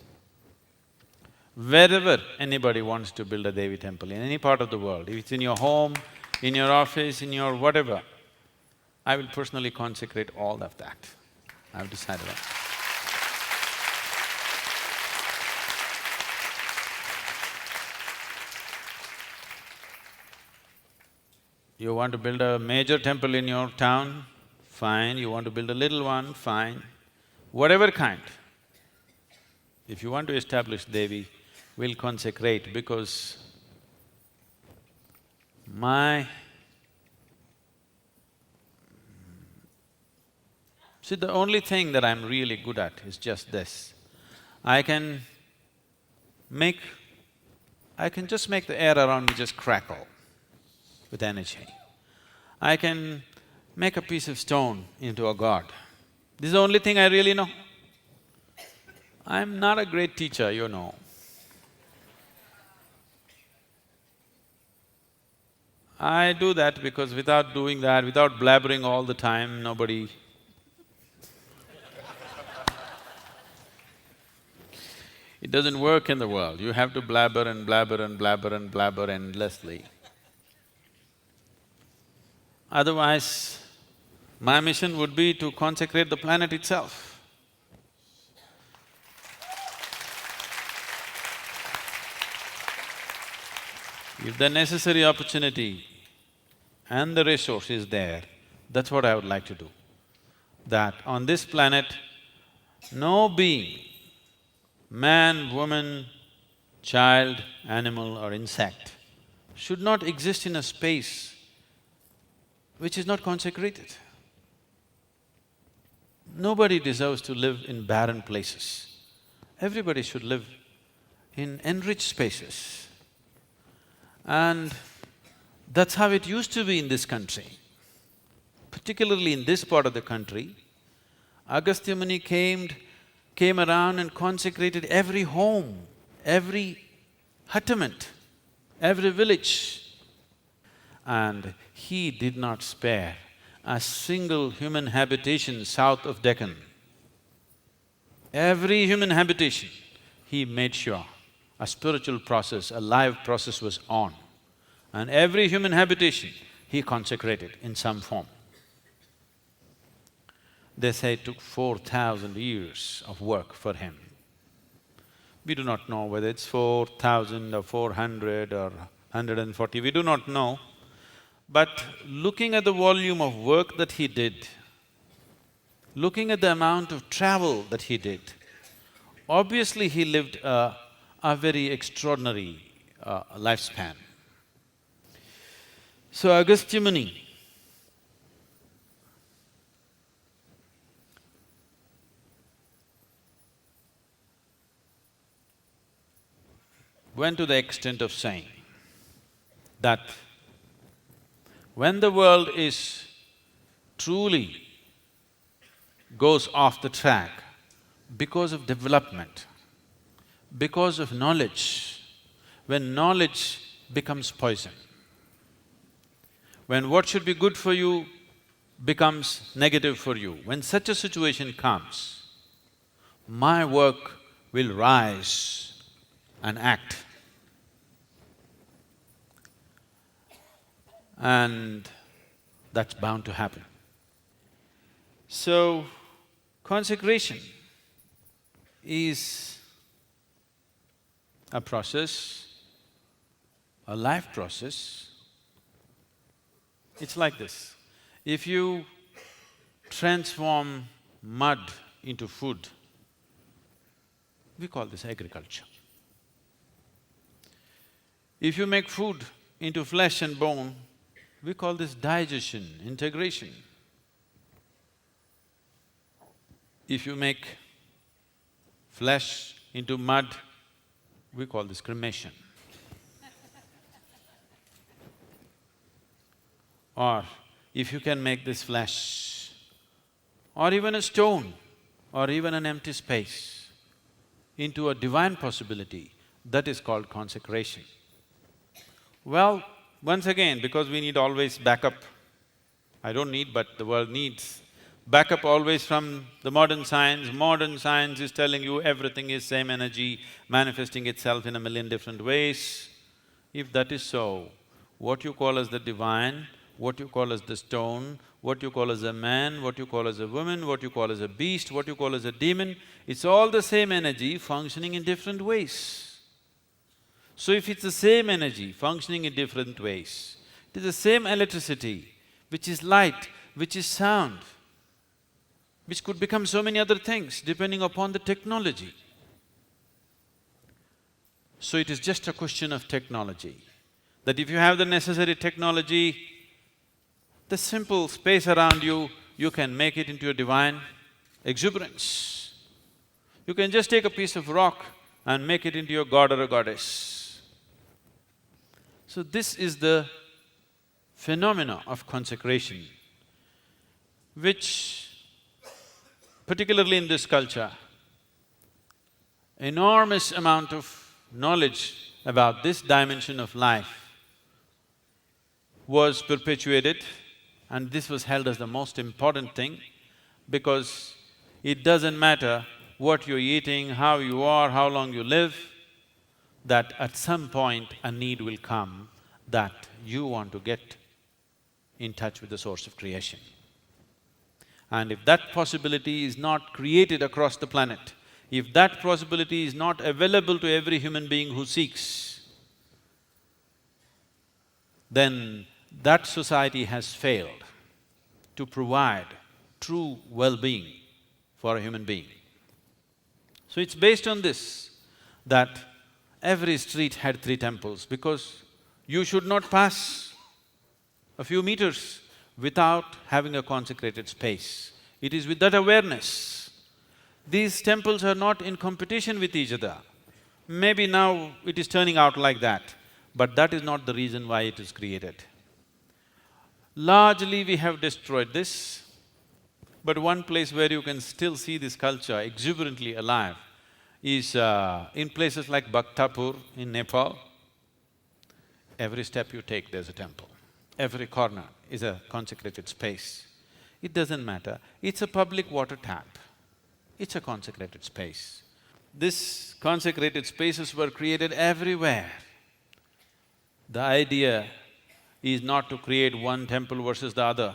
Speaker 2: Wherever anybody wants to build a Devi temple in any part of the world, if it's in your home, in your office, in your whatever, I will personally consecrate all of that. I've decided that. You want to build a major temple in your town? Fine. You want to build a little one? Fine. Whatever kind. If you want to establish Devi, we'll consecrate because see, the only thing that I'm really good at is just this. I can just make the air around me just crackle with energy. I can make a piece of stone into a god. This is the only thing I really know. I'm not a great teacher, you know. I do that because without doing that, without blabbering all the time, nobody… It doesn't work in the world. You have to blabber and blabber and blabber and blabber endlessly. Otherwise, my mission would be to consecrate the planet itself. If the necessary opportunity and the resource is there, that's what I would like to do. That on this planet, no being, man, woman, child, animal or insect, should not exist in a space which is not consecrated. Nobody deserves to live in barren places. Everybody should live in enriched spaces. And that's how it used to be in this country. Particularly in this part of the country, Agastya Muni came around and consecrated every home, every huttement, every village. And he did not spare a single human habitation south of Deccan. Every human habitation, he made sure a spiritual process, a live process was on. And every human habitation, he consecrated in some form. They say it took 4,000 years of work for him. We do not know whether it's 4,000 or 400 or 140, we do not know. But looking at the volume of work that he did, looking at the amount of travel that he did, obviously he lived a very extraordinary lifespan. So Agastya Muni went to the extent of saying that when the world truly goes off the track because of development, because of knowledge, when knowledge becomes poison, when what should be good for you becomes negative for you, when such a situation comes, my work will rise and act. And that's bound to happen. So, consecration is a process, a life process. It's like this. If you transform mud into food, we call this agriculture. If you make food into flesh and bone, we call this digestion, integration. If you make flesh into mud, we call this cremation. Or if you can make this flesh, or even a stone, or even an empty space into a divine possibility, that is called consecration. Well, once again, because we need always backup, I don't need but the world needs, backup always from the modern science. Modern science is telling you everything is same energy manifesting itself in a million different ways. If that is so, what you call as the divine, what you call as the stone, what you call as a man, what you call as a woman, what you call as a beast, what you call as a demon, it's all the same energy functioning in different ways. So if it's the same energy functioning in different ways, it is the same electricity, which is light, which is sound, which could become so many other things depending upon the technology. So it is just a question of technology, that if you have the necessary technology, the simple space around you, you can make it into a divine exuberance. You can just take a piece of rock and make it into your god or a goddess. So this is the phenomena of consecration, which particularly in this culture, enormous amount of knowledge about this dimension of life was perpetuated, and this was held as the most important thing, because it doesn't matter what you're eating, how you are, how long you live, that at some point a need will come that you want to get in touch with the source of creation. And if that possibility is not created across the planet, if that possibility is not available to every human being who seeks, then that society has failed to provide true well-being for a human being. So it's based on this that every street had 3 temples, because you should not pass a few meters without having a consecrated space. It is with that awareness. These temples are not in competition with each other. Maybe now it is turning out like that, but that is not the reason why it is created. Largely we have destroyed this, but one place where you can still see this culture exuberantly alive is in places like Bhaktapur in Nepal. Every step you take, there's a temple. Every corner is a consecrated space. It doesn't matter, it's a public water tap, it's a consecrated space. These consecrated spaces were created everywhere. The idea is not to create one temple versus the other.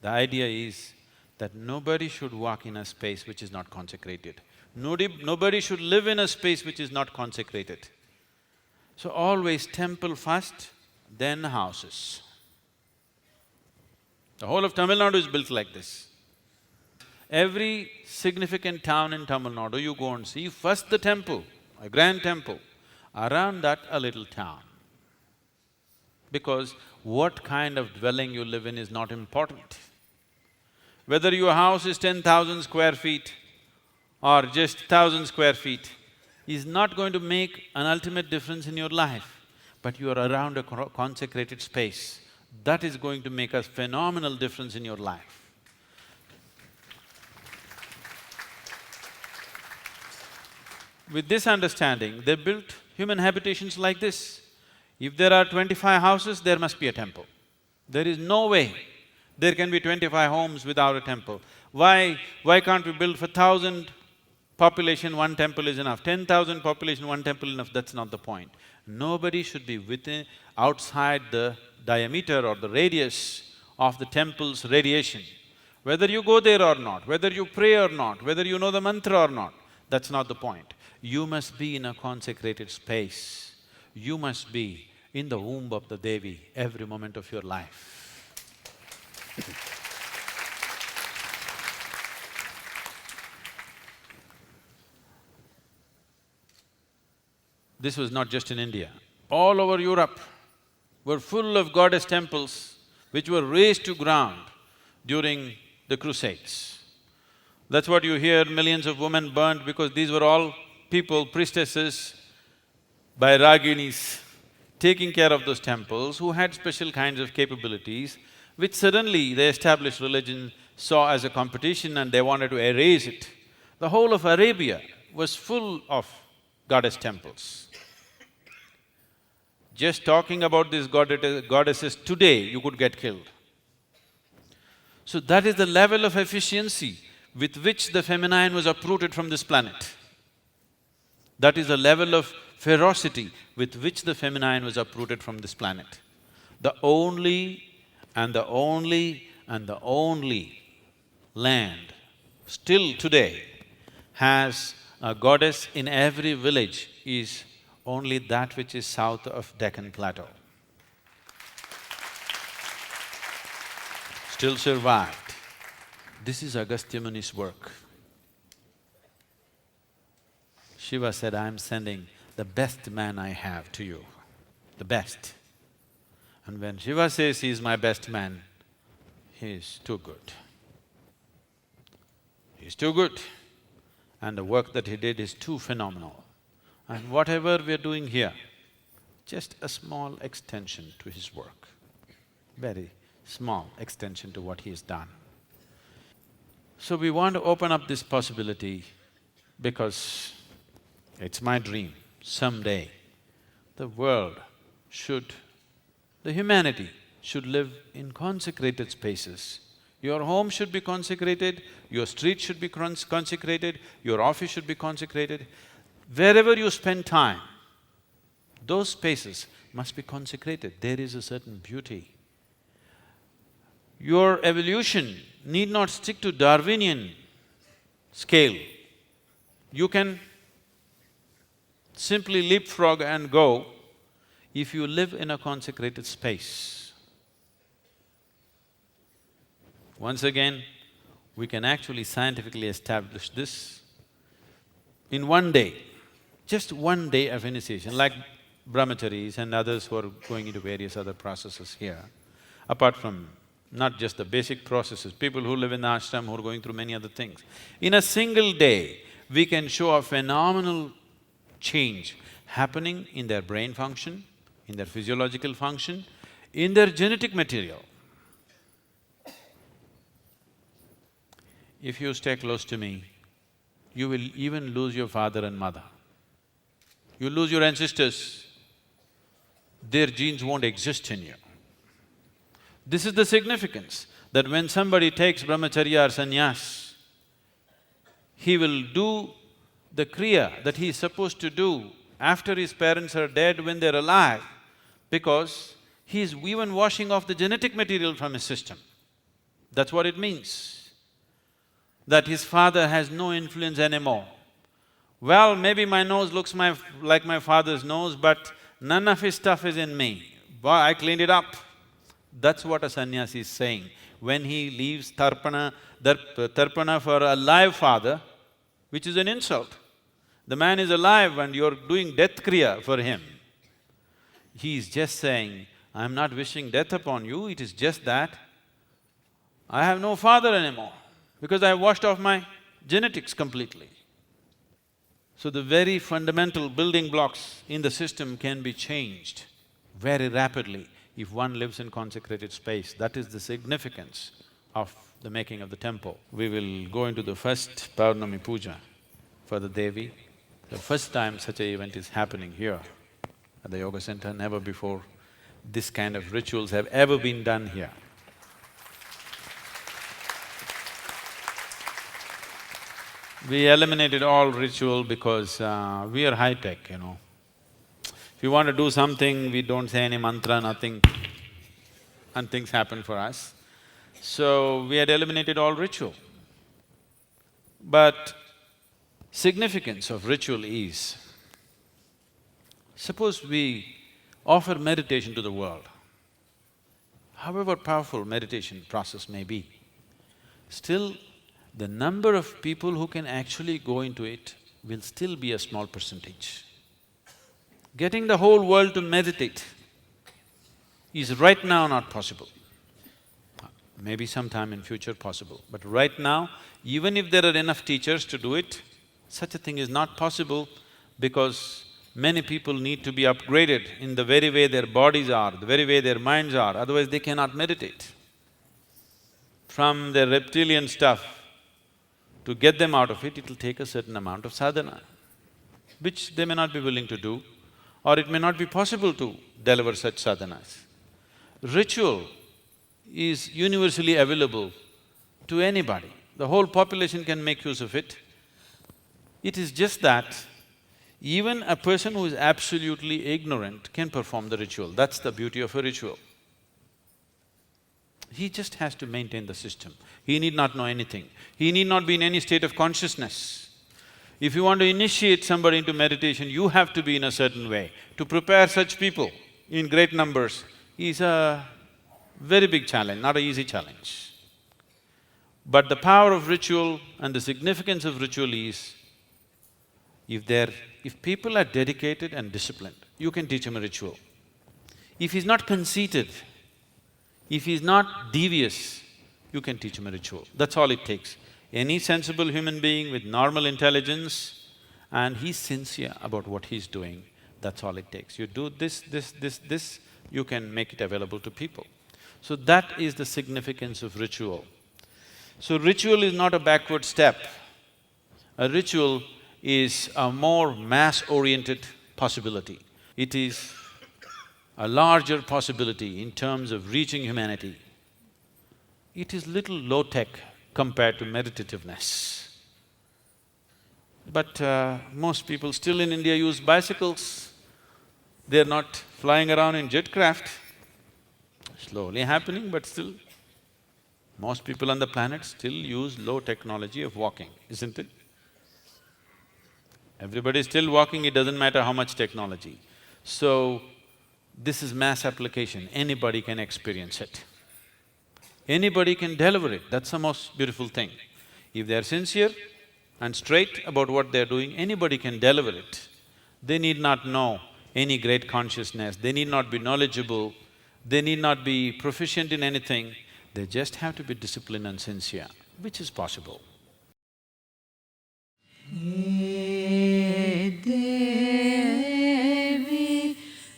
Speaker 2: The idea is that nobody should walk in a space which is not consecrated. Nobody should live in a space which is not consecrated. So always temple first, then houses. The whole of Tamil Nadu is built like this. Every significant town in Tamil Nadu, you go and see, first the temple, a grand temple, around that a little town. Because what kind of dwelling you live in is not important. Whether your house is 10,000 square feet or just 1,000 square feet is not going to make an ultimate difference in your life, but you are around a consecrated space. That is going to make a phenomenal difference in your life. With this understanding, they built human habitations like this. If there are 25 houses, there must be a temple. There is no way there can be 25 homes without a temple. Why can't we build for 1,000 population, one temple is enough? 10,000 population, one temple enough? That's not the point. Nobody should be within… outside the diameter or the radius of the temple's radiation. Whether you go there or not, whether you pray or not, whether you know the mantra or not, that's not the point. You must be in a consecrated space. You must be in the womb of the Devi every moment of your life. This was not just in India. All over Europe were full of goddess temples which were razed to ground during the Crusades. That's what you hear, millions of women burnt, because these were all people, priestesses, Bhairaginis, taking care of those temples, who had special kinds of capabilities, which suddenly the established religion saw as a competition and they wanted to erase it. The whole of Arabia was full of goddess temples. Just talking about these goddesses today, you could get killed. So that is the level of efficiency with which the feminine was uprooted from this planet. That is the level of ferocity with which the feminine was uprooted from this planet. The only and the only and the only land still today has a goddess in every village is only that which is south of Deccan Plateau. Still survived. This is Agastya Muni's work. Shiva said, I am sending the best man I have to you, the best. And when Shiva says he is my best man, he is too good. He is too good. And the work that he did is too phenomenal. And whatever we're doing here, just a small extension to his work, very small extension to what he has done. So we want to open up this possibility because it's my dream, someday the world should, the humanity should live in consecrated spaces. Your home should be consecrated, your street should be consecrated, your office should be consecrated. Wherever you spend time, those spaces must be consecrated. There is a certain beauty. Your evolution need not stick to Darwinian scale. You can simply leapfrog and go if you live in a consecrated space. Once again, we can actually scientifically establish this in one day, just one day of initiation, like brahmacharis and others who are going into various other processes here. Apart from not just the basic processes, people who live in the ashram who are going through many other things. In a single day, we can show a phenomenal change happening in their brain function, in their physiological function, in their genetic material. If you stay close to me, you will even lose your father and mother. You lose your ancestors, their genes won't exist in you. This is the significance, that when somebody takes brahmacharya or sannyas, he will do the kriya that he is supposed to do after his parents are dead when they're alive, because he is even washing off the genetic material from his system. That's what it means, that his father has no influence anymore. Well, maybe my nose looks like my father's nose, but none of his stuff is in me. Boy, I cleaned it up. That's what a sannyasi is saying. When he leaves tarpana for a live father, which is an insult. The man is alive and you're doing death kriya for him. He is just saying, I'm not wishing death upon you, it is just that I have no father anymore because I washed off my genetics completely. So the very fundamental building blocks in the system can be changed very rapidly if one lives in consecrated space. That is the significance of the making of the temple. We will go into the first Paurnami Puja for the Devi. The first time such an event is happening here at the yoga center, never before this kind of rituals have ever been done here. We eliminated all ritual because we are high-tech, you know. If you want to do something, we don't say any mantra, nothing, and things happen for us. So, we had eliminated all ritual. But significance of ritual is, suppose we offer meditation to the world, however powerful meditation process may be, still the number of people who can actually go into it will still be a small percentage. Getting the whole world to meditate is right now not possible. Maybe sometime in future possible, but right now, even if there are enough teachers to do it, such a thing is not possible because many people need to be upgraded in the very way their bodies are, the very way their minds are, otherwise they cannot meditate. From their reptilian stuff To get them out of it, it'll take a certain amount of sadhana, which they may not be willing to do, or it may not be possible to deliver such sadhanas. Ritual is universally available to anybody. The whole population can make use of it. It is just that even a person who is absolutely ignorant can perform the ritual. That's the beauty of a ritual. He just has to maintain the system. He need not know anything. He need not be in any state of consciousness. If you want to initiate somebody into meditation, you have to be in a certain way. To prepare such people in great numbers is a very big challenge, not an easy challenge. But the power of ritual and the significance of ritual is, if people are dedicated and disciplined, you can teach him a ritual. If he's not conceited, if he's not devious, you can teach him a ritual. That's all it takes. Any sensible human being with normal intelligence and he's sincere about what he's doing, that's all it takes. You do this, you can make it available to people. So that is the significance of ritual. So ritual is not a backward step. A ritual is a more mass-oriented possibility. It is a larger possibility in terms of reaching humanity. It is little low-tech compared to meditativeness. But most people still in India use bicycles. They're not flying around in jet craft. Slowly happening, but still, most people on the planet still use low technology of walking, isn't it? Everybody is still walking, it doesn't matter how much technology. So, this is mass application, anybody can experience it. Anybody can deliver it, that's the most beautiful thing. If they're sincere and straight about what they're doing, anybody can deliver it. They need not know any great consciousness, they need not be knowledgeable, they need not be proficient in anything, they just have to be disciplined and sincere, which is possible.
Speaker 1: Devi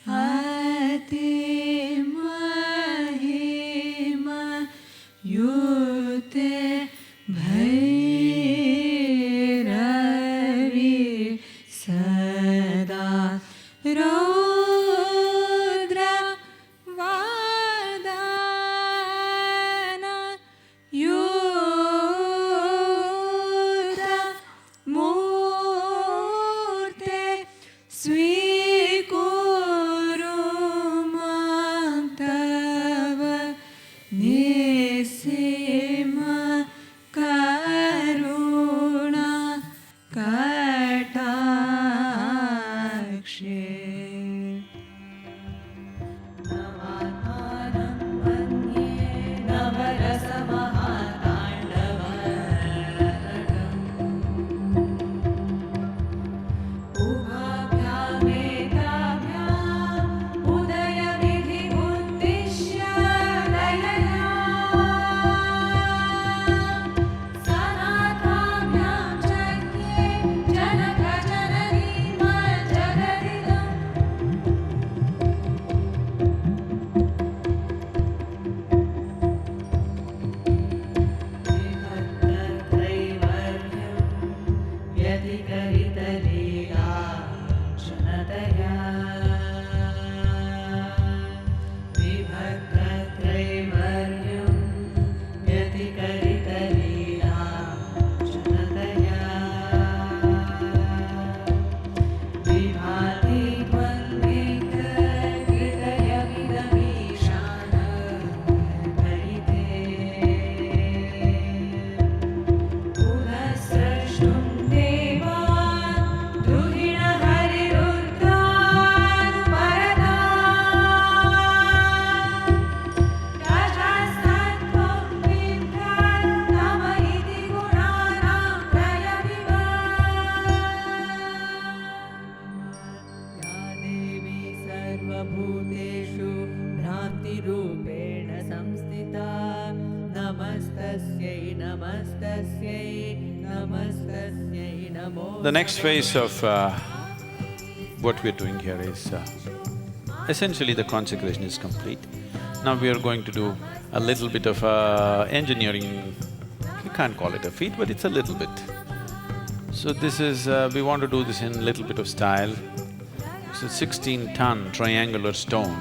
Speaker 1: Ati Mahima Yute Bhairavi Sada Raudra Vadana Yuda Murte Swikuru Mantava Nisima Karuna Katakshe Navatanam Vanye Navarasamahatandavaradam Ubhabhyametabhyam Udayavidhi Uddishya Dayaya Sanathabhyam Chakye Janaka Janadima Jagadidam Vihattatraivaryam Vyadhikaritaleela Janataya Vihattatraivaryam Vyadhikaritaleela Janataya Vibhati Dvandvika Hridayamidamishana Karite Udasrashtum devan Duhina Hariruddanuparada Rajasattvam Vibhrat Nama iti gunanam prayaviva Ya Devi sarvabhuteshu bhrantirupena samstita Namastasyai Namastasyai Namastasyai Namo
Speaker 2: The next phase of what we're doing here is, essentially the consecration is complete. Now we are going to do a little bit of engineering You can't call it a feat, but it's a little bit. So this is… we want to do this in little bit of style. It's a 16-ton triangular stone.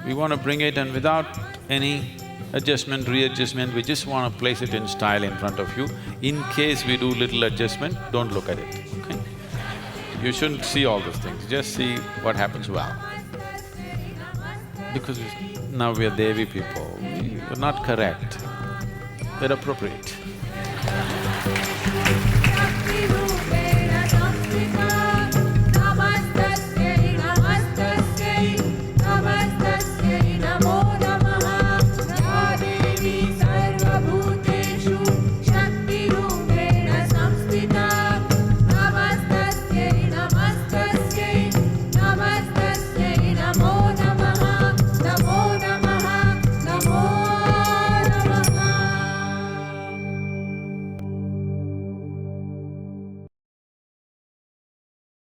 Speaker 2: We want to bring it and without any adjustment, readjustment, we just want to place it in style in front of you. In case we do little adjustment, don't look at it, okay? You shouldn't see all those things, just see what happens well. Because now we are Devi people, we're not correct, we're appropriate.